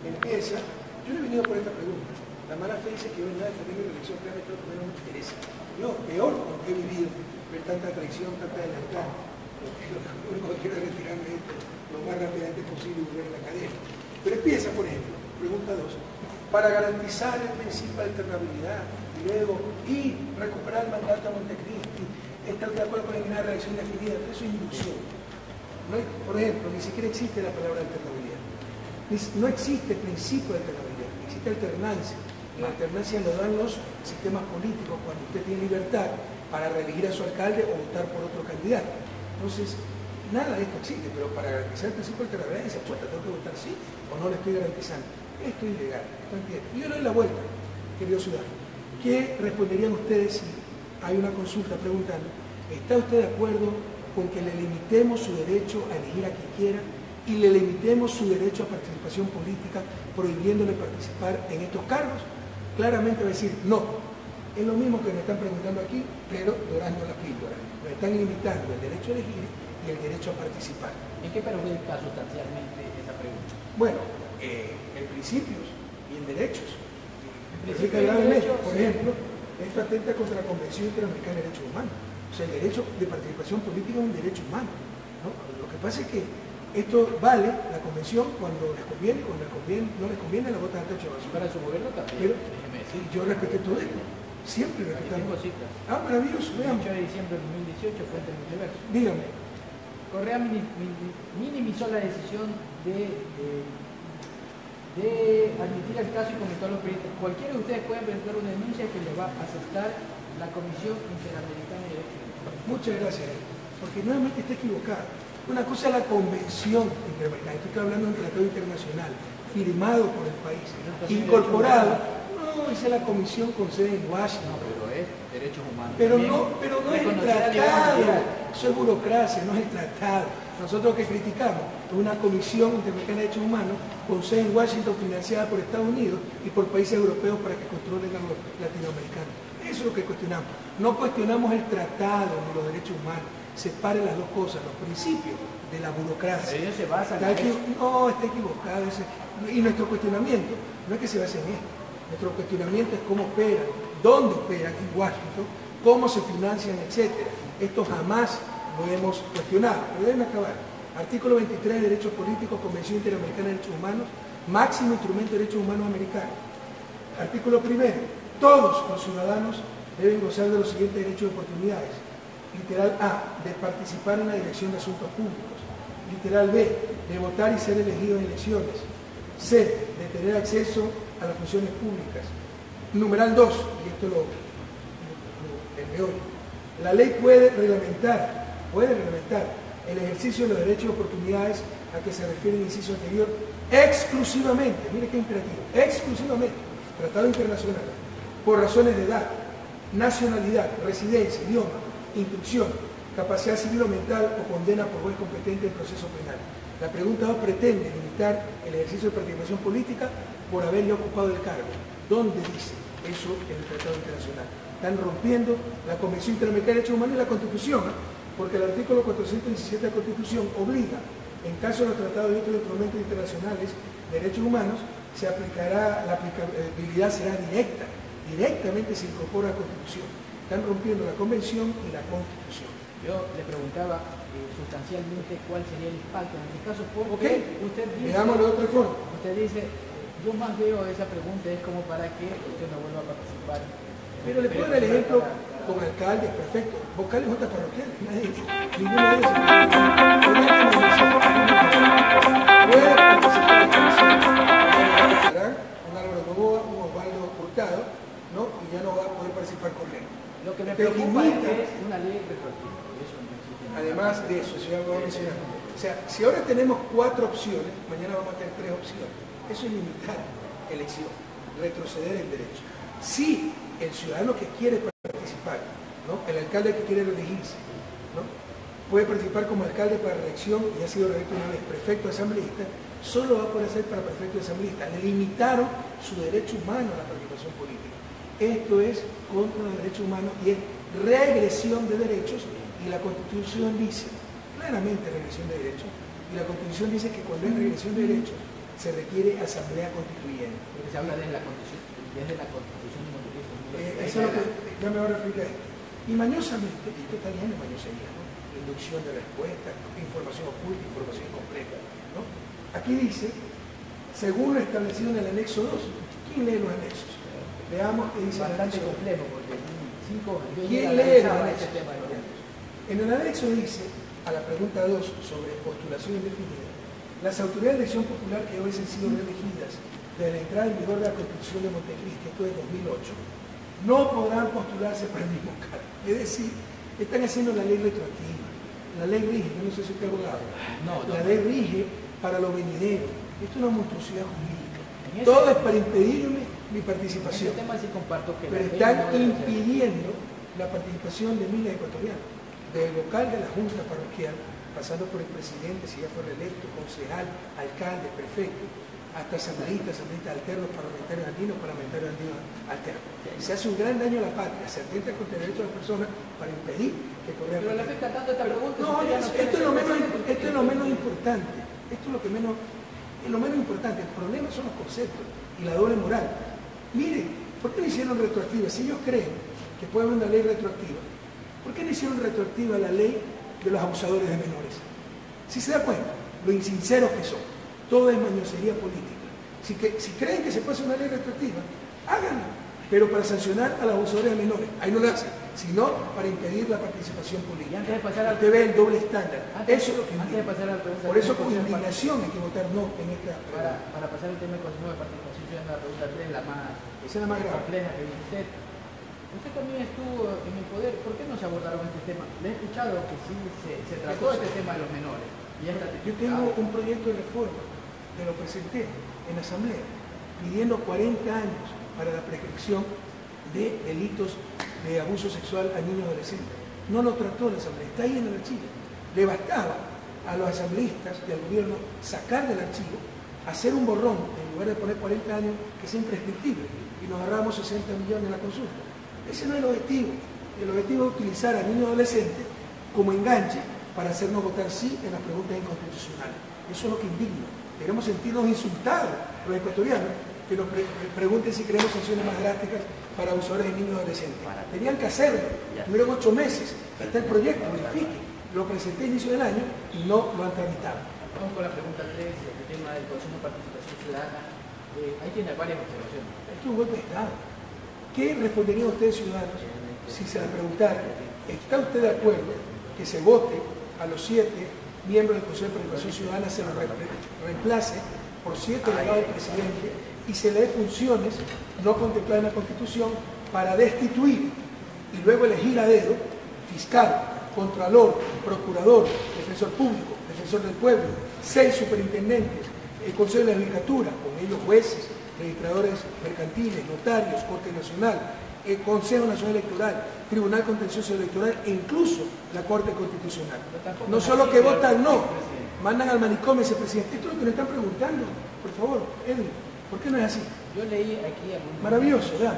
empieza, yo no he venido por esta pregunta, la mala fe dice que yo vengo a defender mi reelección, claramente lo que no me interesa. Yo, peor con lo que he vivido, ver tanta traición, tanta lealtad, lo único que quiero es retirarme de esto lo más rápidamente posible y volver a la cadena. Pero empieza, por ejemplo, pregunta 2, para garantizar el principio de alternabilidad y luego recuperar el mandato a Montecristi, estar de acuerdo con eliminar la elección definida, eso es inducción. No hay, por ejemplo, ni siquiera existe la palabra alternabilidad. No existe principio de alternabilidad, existe alternancia. La alternancia lo dan los sistemas políticos cuando usted tiene libertad para reelegir a su alcalde o votar por otro candidato. Entonces, Nada de esto existe, pero para garantizar el principio de alterabilidad dice, pues tengo que votar sí o no le estoy garantizando. Esto es ilegal, esto entiende. Y yo le doy la vuelta, querido ciudadano. ¿Qué responderían ustedes si hay una consulta preguntando, ¿está usted de acuerdo con que le limitemos su derecho a elegir a quien quiera y le limitemos su derecho a participación política prohibiéndole participar en estos cargos? Claramente va a decir no. Es lo mismo que me están preguntando aquí, pero dorando la píldora. Me están limitando el derecho a elegir y el derecho a participar. ¿En qué perjudica sustancialmente esa pregunta? Bueno, en principios y en derechos. principio y Gravemente, derechos, por ejemplo, esto atenta contra la Convención Interamericana de Derechos Humanos. O sea, el derecho de participación política es un derecho humano, ¿no? Lo que pasa es que esto vale, la convención, cuando les conviene, cuando no les conviene, la votan ante basura. Para su gobierno también, Pero déjeme decir. yo respeté todo esto. Siempre Tengo respetamos. citas. Ah, maravilloso, 8 veamos. de diciembre de 2018 fue entre el universo. Dígame. Correa minimizó la decisión de admitir el caso y comentó a los periodistas: cualquiera de ustedes puede presentar una denuncia que le va a aceptar la Comisión Interamericana de Derechos Humanos. Muchas gracias, porque nuevamente está equivocado. Una cosa es la Convención Interamericana, estoy hablando de un tratado internacional, firmado por el país, incorporado. No, esa es la comisión con sede en Washington. No, pero es derechos humanos. Pero También no es el reconocida a nivel tratado, mundial. eso es burocracia, no es el tratado. Nosotros que criticamos es una comisión interamericana de derechos humanos con sede en Washington, financiada por Estados Unidos y por países europeos para que controlen a los latinoamericanos. Eso es lo que cuestionamos. No cuestionamos el tratado ni los derechos humanos. Separen las dos cosas, los principios de la burocracia. Pero ellos se basan Está en eso. no, está equivocado. Y nuestro cuestionamiento no es que se base en esto. Nuestro cuestionamiento es cómo operan, dónde operan en Washington, cómo se financian, etc. Esto jamás lo hemos cuestionado. Pero deben acabar. Artículo 23 de Derechos Políticos, Convención Interamericana de Derechos Humanos, máximo instrumento de derechos humanos americano. Artículo 1. Todos los ciudadanos deben gozar de los siguientes derechos y oportunidades. Literal A, de participar en la dirección de asuntos públicos. Literal B, de votar y ser elegido en elecciones. C, de tener acceso a las funciones públicas. Numeral 2, y esto es el meollo. La ley puede reglamentar el ejercicio de los derechos y oportunidades a que se refiere el inciso anterior exclusivamente, mire qué imperativo, exclusivamente, tratado internacional, por razones de edad, nacionalidad, residencia, idioma, instrucción, capacidad civil o mental o condena por juez competente en proceso penal. La pregunta 2 pretende limitar el ejercicio de participación política por haber ya ocupado el cargo. ¿Dónde dice eso en el Tratado Internacional? Están rompiendo la Convención Interamericana de Derechos Humanos y la Constitución, porque el artículo 417 de la Constitución obliga, en caso de los tratados y otros instrumentos internacionales de derechos humanos, se aplicará, la aplicabilidad será directa, directamente se incorpora a la Constitución. Están rompiendo la Convención y la Constitución. Yo le preguntaba sustancialmente cuál sería el impacto en este caso, porque Ok, usted dice, veámoslo de otra forma. usted dice, yo más veo esa pregunta es como para que usted no vuelva a participar. Pero le puedo dar el ejemplo con alcaldes, perfecto, vocales juntas parroquiales, nadie, ninguno de ellos. Puede participar en la comisión, un Álvaro Novoa, un Osvaldo Hurtado, ¿no? Y ya no va a poder participar con él. Lo que me Te preocupa limita. es una ley retroactiva. Eso no existe. Además de eso, si ya lo voy a mencionar. O sea, si ahora tenemos 4 opciones, mañana vamos a tener 3 opciones. Eso es limitar elección, retroceder el derecho. Si el ciudadano que quiere participar, ¿no? El alcalde que quiere reelegirse, ¿no? Puede participar como alcalde para reelección y ha sido reelecto una vez prefecto asambleísta, solo va a poder ser para prefecto asambleísta. Le limitaron su derecho humano a la participación política. Esto es contra los derechos humanos y es regresión de derechos, y la Constitución dice, claramente regresión de derechos, y la Constitución dice que cuando es regresión de derechos se requiere asamblea constituyente. Porque se habla desde la Constitución de Montevideo. Eso es lo que ya me voy a referir a esto. Y mañosamente, y esto está bien de mañosería, ¿no? Inducción de respuesta, información oculta, información incompleta, ¿no? Aquí dice, según lo establecido en el anexo 2, ¿quién lee los anexos? Veamos qué dice el Bastante anexo 2. complejo, porque ¿Quién lee los ese anexos? tema de los anexos. En el anexo dice, a la pregunta 2 sobre postulación indefinida, las autoridades de elección popular que hoy han sido reelegidas desde la entrada en vigor de la Constitución de Montecristi, esto es 2008, no podrán postularse para el mismo cargo. Es decir, están haciendo la ley retroactiva. la ley rige, yo no sé si usted es abogado, No, la ley rige para lo venidero. Esto es una monstruosidad jurídica. En ese- Todo es para impedirme mi En ese participación. tema sí comparto que Pero la ley están no debe ser. impidiendo la participación de miles de ecuatorianos, del local de la Junta Parroquial, pasando por el presidente, si ya fue reelecto, concejal, alcalde, prefecto, hasta asambleístas alternos, parlamentarios andinos, parlamentarios andinos alternos. Se hace un gran daño a la patria, se atenta contra el derecho de las personas para impedir que Correa Pero le participe. afecta tanto esta pregunta. No, si usted ya esto quiere es lo ser menos, presidente. esto es lo menos importante. Esto es lo que menos, es lo menos importante. El problema son los conceptos y la doble moral. Miren, ¿por qué no hicieron retroactiva? Si ellos creen que puede haber una ley retroactiva, ¿por qué no hicieron retroactiva la ley de los abusadores de menores? Si se da cuenta, lo insinceros que son, todo es mañosería política. Si creen que se puede hacer una ley retroactiva, háganla, pero para sancionar a los abusadores de menores. Ahí no lo hacen, sino para impedir la participación Y política. antes de pasar al Usted ve el doble estándar. Antes- Eso es lo que antes de indigna. pasar a la pregunta Por eso del con Consejo de indignación hay que votar no en esta para pasar el tema del Consejo de Participación Ciudadana, la pregunta 3, la más Esa es la más grave. compleja que dice usted. Usted también estuvo en el poder, ¿por qué no se abordaron este tema? Le he escuchado que sí se trató este tema de los menores. Y ya está Yo tengo un proyecto de reforma que lo presenté en la Asamblea pidiendo 40 años para la prescripción de delitos de abuso sexual a niños adolescentes. No lo trató la Asamblea, está ahí en el archivo. Le bastaba a los asambleístas y al gobierno sacar del archivo, hacer un borrón, en lugar de poner 40 años, que sea imprescriptible, y nos ahorramos 60 millones en la consulta. Ese no es el objetivo. El objetivo es utilizar a niños adolescentes como enganche para hacernos votar sí en las preguntas inconstitucionales. Eso es lo que indigna. Queremos sentirnos insultados los ecuatorianos que nos pregunten si queremos sanciones más drásticas para abusadores de niños adolescentes. Tenían que hacerlo. Tuvieron 8 meses. Está el proyecto, verifique. Lo presenté a inicio del año y no lo han tramitado. Vamos con la pregunta 3, el tema del Consejo de Participación Ciudadana. Ahí tiene varias observaciones. Esto es un golpe de Estado. ¿Qué responderían ustedes, ciudadanos, si se les preguntara, ¿está usted de acuerdo que se vote a los 7 miembros del Consejo de Participación Ciudadana, se los reemplace por 7 delegados del presidente y se le dé funciones no contempladas en la Constitución para destituir y luego elegir a dedo fiscal, contralor, procurador, defensor público, defensor del pueblo, 6 superintendentes, el Consejo de la Judicatura, con ellos jueces, registradores mercantiles, notarios, Corte Nacional, el Consejo Nacional Electoral, Tribunal Contencioso Electoral e incluso la Corte Constitucional? No solo que votan no, mandan al manicomio ese presidente. Esto es lo que le están preguntando. Por favor, Edwin, ¿por qué no es así? Yo leí aquí algunos. Maravilloso, ¿verdad?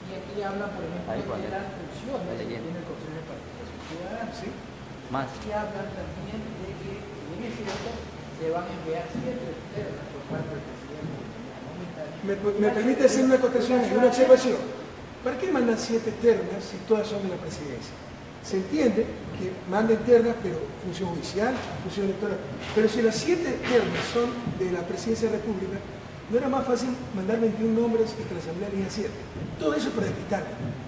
Y aquí habla, por ejemplo, de las funciones que tiene el Consejo de Participación Ciudadana. ¿Sí? Más. Y hablan también de que, si bien es cierto, se van a enviar 7 ternas por parte del presidente. ¿Me permite hacer una acotación y una observación? ¿Para qué mandan 7 ternas si todas son de la presidencia? Se entiende que manden ternas, pero función judicial, función electoral. Pero si las 7 ternas son de la presidencia de la República, ¿no era más fácil mandar 21 nombres y que la Asamblea elija 7? Todo eso para despistar,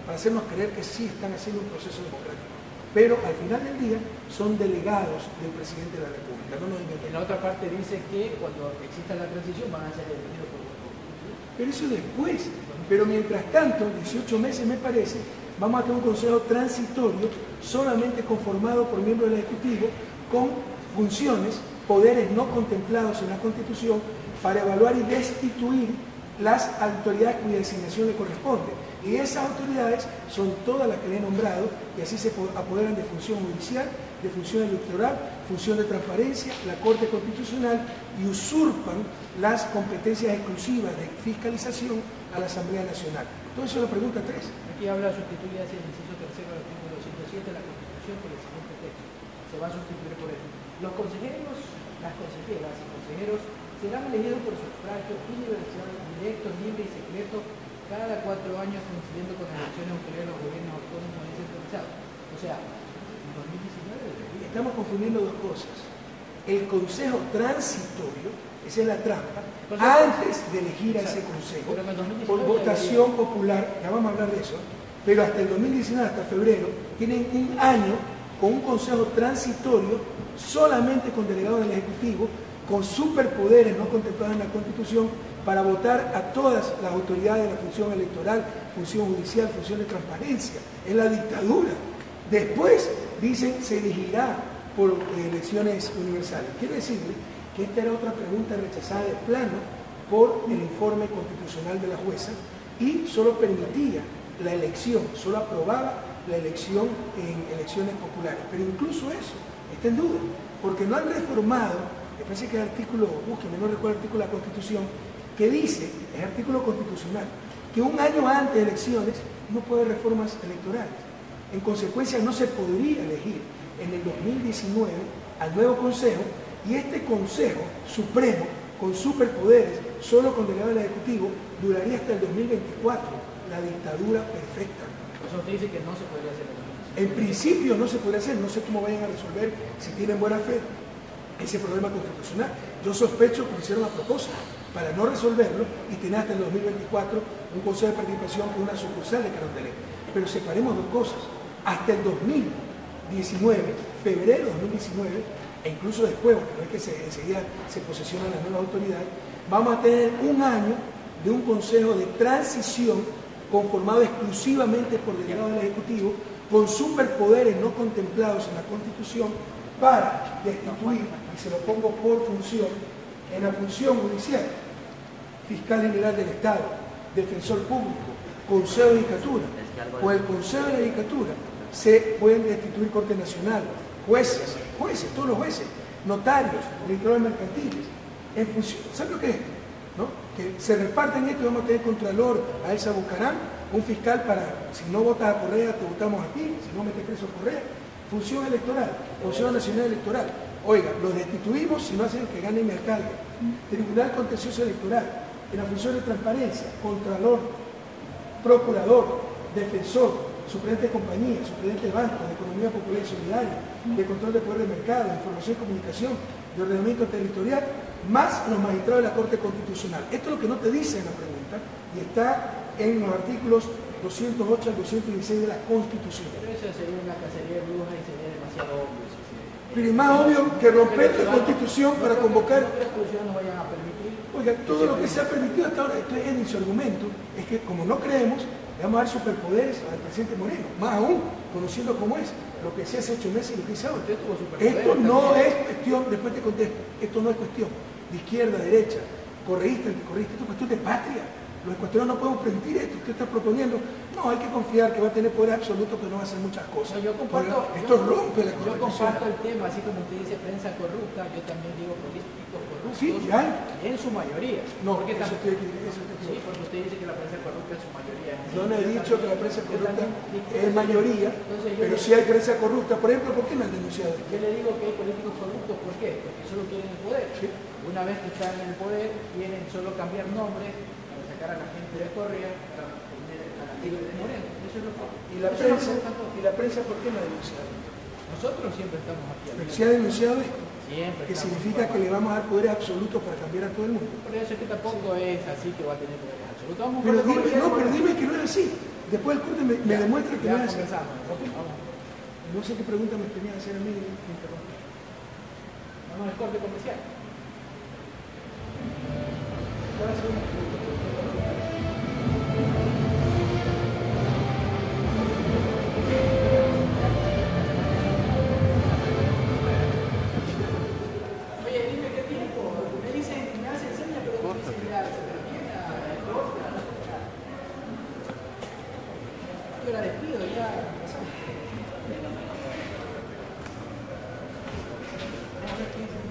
para hacernos creer que sí están haciendo un proceso democrático. Pero al final del día son delegados del presidente de la República, no nos En inventemos. la otra parte dice que cuando exista la transición van a ser elegidos por los públicos. Pero eso después. Pero mientras tanto, 18 meses me parece, vamos a tener un consejo transitorio solamente conformado por miembros del Ejecutivo con funciones, poderes no contemplados en la Constitución para evaluar y destituir las autoridades cuya designación le corresponde. Y esas autoridades son todas las que le he nombrado y así se apoderan de función judicial, de función electoral, función de transparencia, la Corte Constitucional y usurpan las competencias exclusivas de fiscalización a la Asamblea Nacional. Entonces, la pregunta 3. Aquí habla sustituir hacia el inciso tercero del artículo 107 de la Constitución por el siguiente texto. Se va a sustituir por esto. Los consejeros, las consejeras y consejeros serán elegidos por sufragio universal, directo, libre y secreto cada 4 años coincidiendo con las elecciones ocurridas en los gobiernos autónomos y descentralizados. O sea, en 2019 debería. Estamos confundiendo dos cosas. El consejo transitorio, esa es la trampa, antes de elegir a ese consejo, Pero en el 2019 por votación popular, ya vamos a hablar de eso, pero hasta el 2019, hasta febrero, tienen un año con un consejo transitorio solamente con delegados del Ejecutivo, con superpoderes no contemplados en la Constitución, para votar a todas las autoridades de la función electoral, función judicial, función de transparencia. Es la dictadura. Después dicen se elegirá por elecciones universales. Quiero decirle que esta era otra pregunta rechazada de plano por el informe constitucional de la jueza y solo permitía la elección, solo aprobaba la elección en elecciones populares. Pero incluso eso está en duda, porque no han reformado, me parece que el artículo, búsqueme, no recuerdo el artículo de la Constitución, que dice, es artículo constitucional, que un año antes de elecciones no puede haber reformas electorales. En consecuencia, no se podría elegir en el 2019 al nuevo Consejo, y este Consejo Supremo, con superpoderes, solo con delegado del Ejecutivo, duraría hasta el 2024, la dictadura perfecta. Por eso usted dice que no se podría hacer. En principio no se podría hacer, no sé cómo vayan a resolver, si tienen buena fe, ese problema constitucional. Yo sospecho que lo hicieron a propósito, para no resolverlo y tener hasta el 2024 un Consejo de Participación con una sucursal de Carondelet. Pero separemos dos cosas. Hasta el 2019, febrero de 2019, e incluso después, porque no es que enseguida se posesionan las nuevas autoridades, vamos a tener un año de un Consejo de Transición conformado exclusivamente por delegados del Ejecutivo, con superpoderes no contemplados en la Constitución, para destituir, y se lo pongo por función, en la función judicial, Fiscal General del Estado, Defensor Público, Consejo de Judicatura. Con el Consejo de la Judicatura se pueden destituir Corte Nacional, jueces, todos los jueces, notarios, registradores mercantiles, en función, ¿sabe lo que es? ¿No? Que se reparten esto y vamos a tener Contralor a Elsa Bucarán, un fiscal para, si no votas a Correa, te votamos a ti, si no metes preso a Correa. Función electoral, Consejo Nacional Electoral. Oiga, los destituimos si no hacen que gane mi alcalde. Tribunal Contencioso Electoral, en la función de transparencia, Contralor, Procurador, Defensor, Superintendente de Compañía, Superintendente de Banco, de Economía Popular y Solidaria, de Control de Poder de Mercado, de Información y Comunicación, de Ordenamiento Territorial, más los magistrados de la Corte Constitucional. Esto es lo que no te dice en la pregunta y está en los artículos 208 al 216 de la Constitución. Pero eso sería una cacería de brujas y sería demasiado obvio. Pero es más obvio que romper la Constitución para convocar... No creo que los ciudadanos vayan a permitir. Oiga, todo lo que se ha permitido hasta ahora, esto es en su argumento, es que como no creemos, le vamos a dar superpoderes al presidente Moreno, más aún, conociendo cómo es, lo que se hace hace 8 meses y lo que hizo ahora. Usted tuvo superpoderes Esto no también. es cuestión, después te contesto, esto no es cuestión de izquierda, derecha, correísta, anticorreísta, esto es cuestión de patria. Los ecuatorianos no podemos permitir esto, usted está proponiendo, no, hay que confiar que va a tener poder absoluto, que no va a hacer muchas cosas. No, yo comparto, Esto rompe la yo Constitución. comparto el tema, así como usted dice prensa corrupta, yo también digo políticos corruptos, Sí, ya hay. en su mayoría. No, Porque eso también- estoy equivocado, eso estoy Sí, equivocado. porque usted dice que la prensa corrupta es su mayoría. Yo no he dicho que la prensa corrupta es mayoría. mayoría, Entonces, yo pero le- sí hay prensa corrupta. Por ejemplo, ¿por qué me han denunciado? Yo le digo que hay políticos corruptos, ¿por qué? Porque solo quieren el poder. Sí. Una vez que están en el poder, quieren solo cambiar nombres para sacar a la gente de Correa, para poner a la libre de Moreno. Eso es lo que... ¿Y la eso es lo que prensa? buscan todos. ¿Y la prensa por qué me ha denunciado? Nosotros siempre estamos aquí. Pero se ha denunciado esto, Siempre. que estamos significa que le vamos a dar poderes absolutos para cambiar a todo el mundo. Por eso es que tampoco es así que va a tener poderes absolutos. Vamos Pero con dime, no, pero dime que no es así. Después el corte me demuestra que no ya es así. comenzamos. Vamos. No sé qué pregunta me tenía que hacer a mí y me interrumpí. Vamos al corte comercial. ¿Cuál ha sido la pregunta? Oye, dime qué tiempo. Me dicen, me hacen señas, pero me dicen ya, se termina. Yo la despido ya. Vamos a ver qué dice el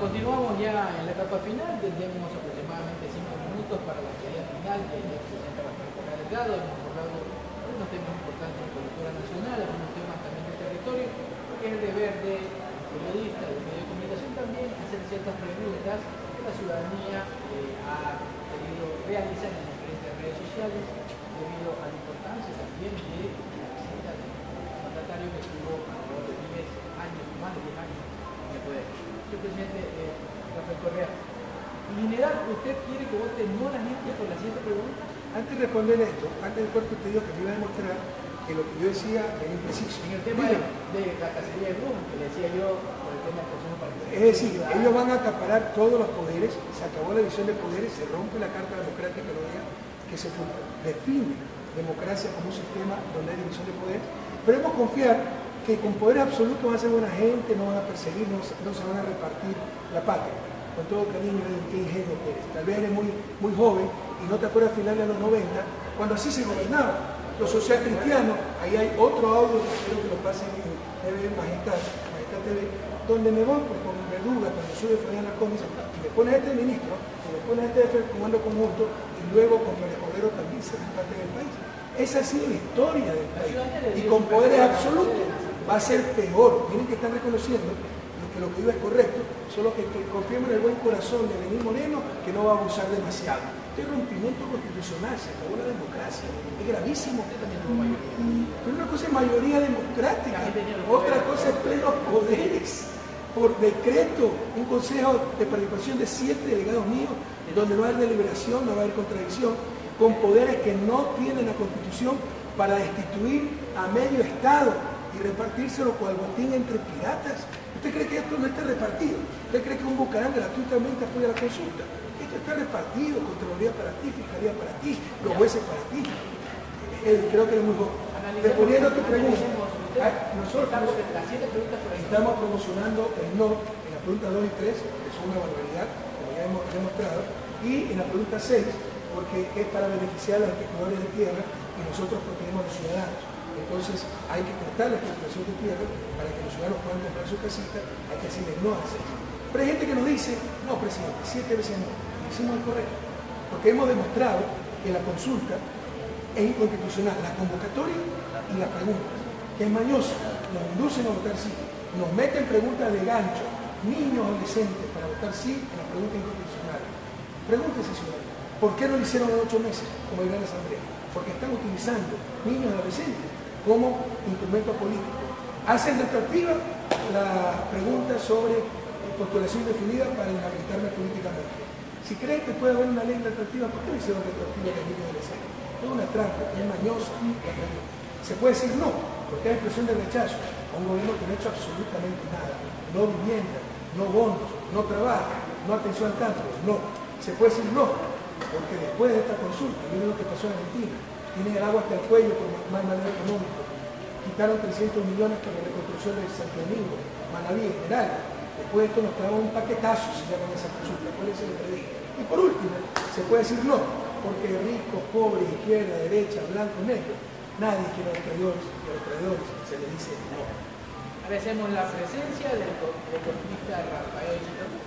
Continuamos ya en la etapa final, tendremos aproximadamente 5 minutos para la actividad final, que ya se presenta bastante alargado. Hemos abordado algunos temas importantes de cultura nacional, algunos temas también de territorio, porque es el deber del periodista, del medio de comunicación también, hacer ciertas preguntas que la ciudadanía ha querido realizar en las diferentes redes sociales, debido a la importancia también de la visita del mandatario que estuvo alrededor de 10 años, más de 10 años en el poder. Señor presidente Rafael Correa, en general, ¿usted quiere que vote no la gente por la siguiente pregunta? Antes de responder esto, antes del cuerpo te digo que me iba a demostrar que lo que yo decía era impreciso. En el tema de la cacería de Blum, que le decía yo por el tema del Consejo Partidario. Es decir, ellos van a acaparar todos los poderes, se acabó la división de poderes, se rompe la Carta Democrática que se define democracia como un sistema donde hay división de poderes. Pero hemos confiar que con poder absoluto van a ser buena gente, no van a perseguir, no se van a repartir la patria. Con todo cariño, qué ingenuo que eres. Tal vez eres muy joven y no te acuerdas final de los 90, cuando así se gobernaba. Los socialcristianos, ahí hay otro audio que quiero que lo pasen en TV Majestad TV, donde me voy con Verduga, cuando sube Fabián Lacón, dice, y le pones a este ministro, y le pones a este comando conjunto, y luego con Félix Cordero también se reparte en el país. Esa ha sido la historia del país. Y con poderes absolutos va a ser peor. Miren que están reconociendo que lo que digo es correcto, solo que confiemos en el buen corazón de Lenín Moreno, que no va a abusar demasiado. Este rompimiento constitucional, se acabó la democracia, es gravísimo. Pero una cosa es mayoría democrática, otra cosa es plenos poderes. Por decreto, un consejo de participación de 7 delegados míos, donde no va a haber deliberación, no va a haber contradicción, con poderes que no tienen la Constitución para destituir a medio Estado y repartírselo cual botín entre piratas. ¿Usted cree que esto no está repartido? ¿Usted cree que un Bucarán gratuitamente apoya la consulta? Esto está repartido, Contraloría para ti, Fiscalía para ti, los jueces para ti. Creo que es muy joven. Respondiendo a tu pregunta, nosotros estamos promocionando el no en la pregunta 2 y 3, que son una barbaridad, como ya hemos demostrado, y en la pregunta 6, porque es para beneficiar a los especuladores de tierra y nosotros protegemos a los ciudadanos. Entonces hay que cortar la especulación de tierra para que los ciudadanos puedan comprar su casita, hay que decirles no a eso. Pero hay gente que nos dice, no presidente, 7 veces no, y decimos el correcto, porque hemos demostrado que la consulta es inconstitucional, la convocatoria y las preguntas, que es mañosa, nos inducen a votar sí, nos meten preguntas de gancho, niños adolescentes para votar sí en la pregunta inconstitucional. Pregúntese, ciudadano, ¿por qué no lo hicieron en 8 meses como el Gran Asamblea? Porque están utilizando niños adolescentes como instrumento político. Hacen retroactiva la pregunta sobre postulación definida para inhabilitarme políticamente. Si creen que puede haber una ley retroactiva, ¿por qué no hicieron retroactiva de niños adolescentes? Es una trampa, es mañosa la pregunta. Se puede decir no, porque hay expresión de rechazo a un gobierno que no ha hecho absolutamente nada. No vivienda, no bonos, no trabajo, no atención al campo, no. Se puede decir no, porque después de esta consulta, miren lo que pasó en Argentina, tienen el agua hasta el cuello por mal manejo económico. Quitaron 300 millones para la reconstrucción de Santo Domingo, Manaví en general. Después de esto nos trajo un paquetazo, se llama esa consulta, por eso le pedí. Y por último, se puede decir no, porque ricos, pobres, izquierda, derecha, blanco, negro, nadie quiere a los traidores, y a los traidores se le dice no. Agradecemos la presencia del economista Rafael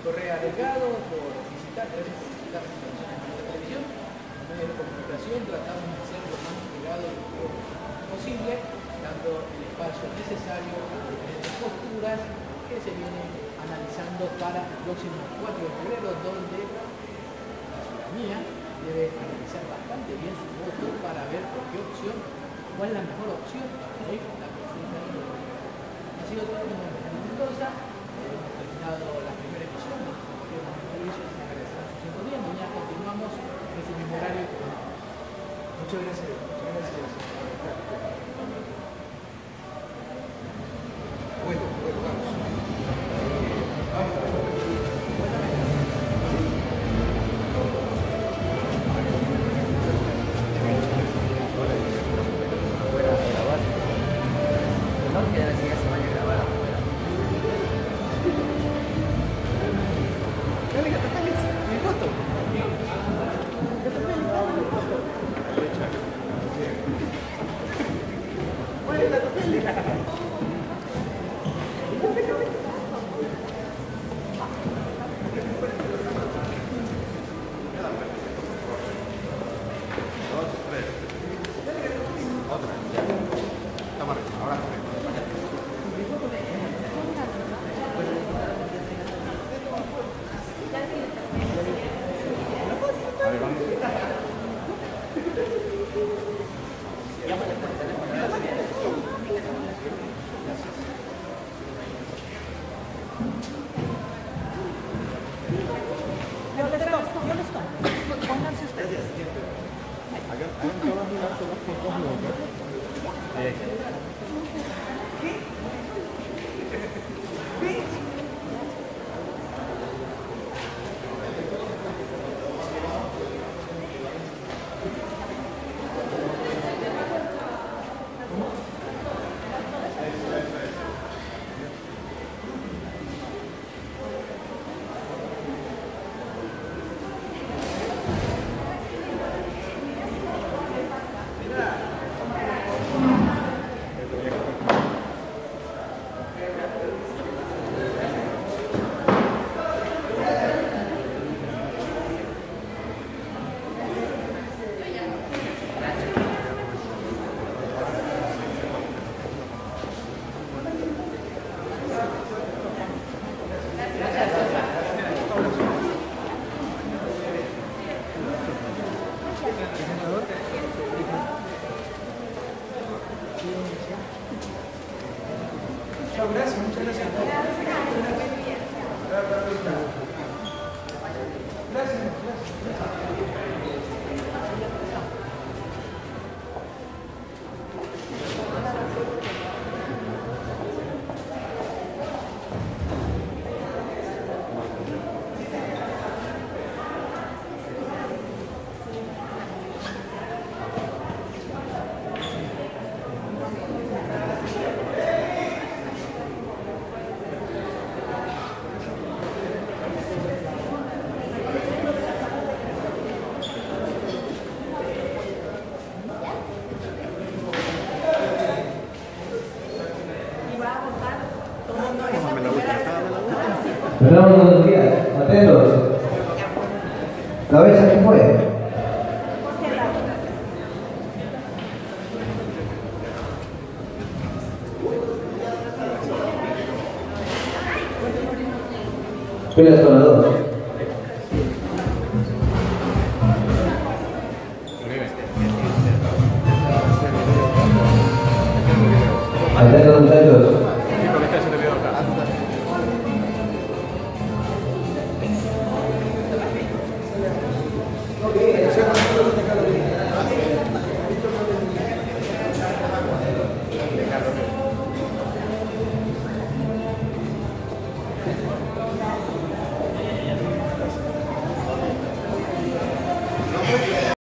Correa Delgado por visitar, gracias por visitar la televisión, los medios de comunicación. Tratamos de ser lo más pegado posible, dando el espacio necesario a las diferentes posturas que se vienen analizando para el próximo 4 de febrero, donde la ciudadanía debe analizar bastante bien su voto para ver por qué opción, cuál es la mejor opción de la consulta de voto. Ha sido todo un Mendoza. Hemos terminado la primera emisión de la televisión en la 5 días. Mañana continuamos en este mismo horario. Muchas gracias. Muchas gracias. Bueno, vamos. Gracias, muchas gracias. Perdón, buenos días. Atentos. Cabeza, ¿qué fue? Pilas con la 2.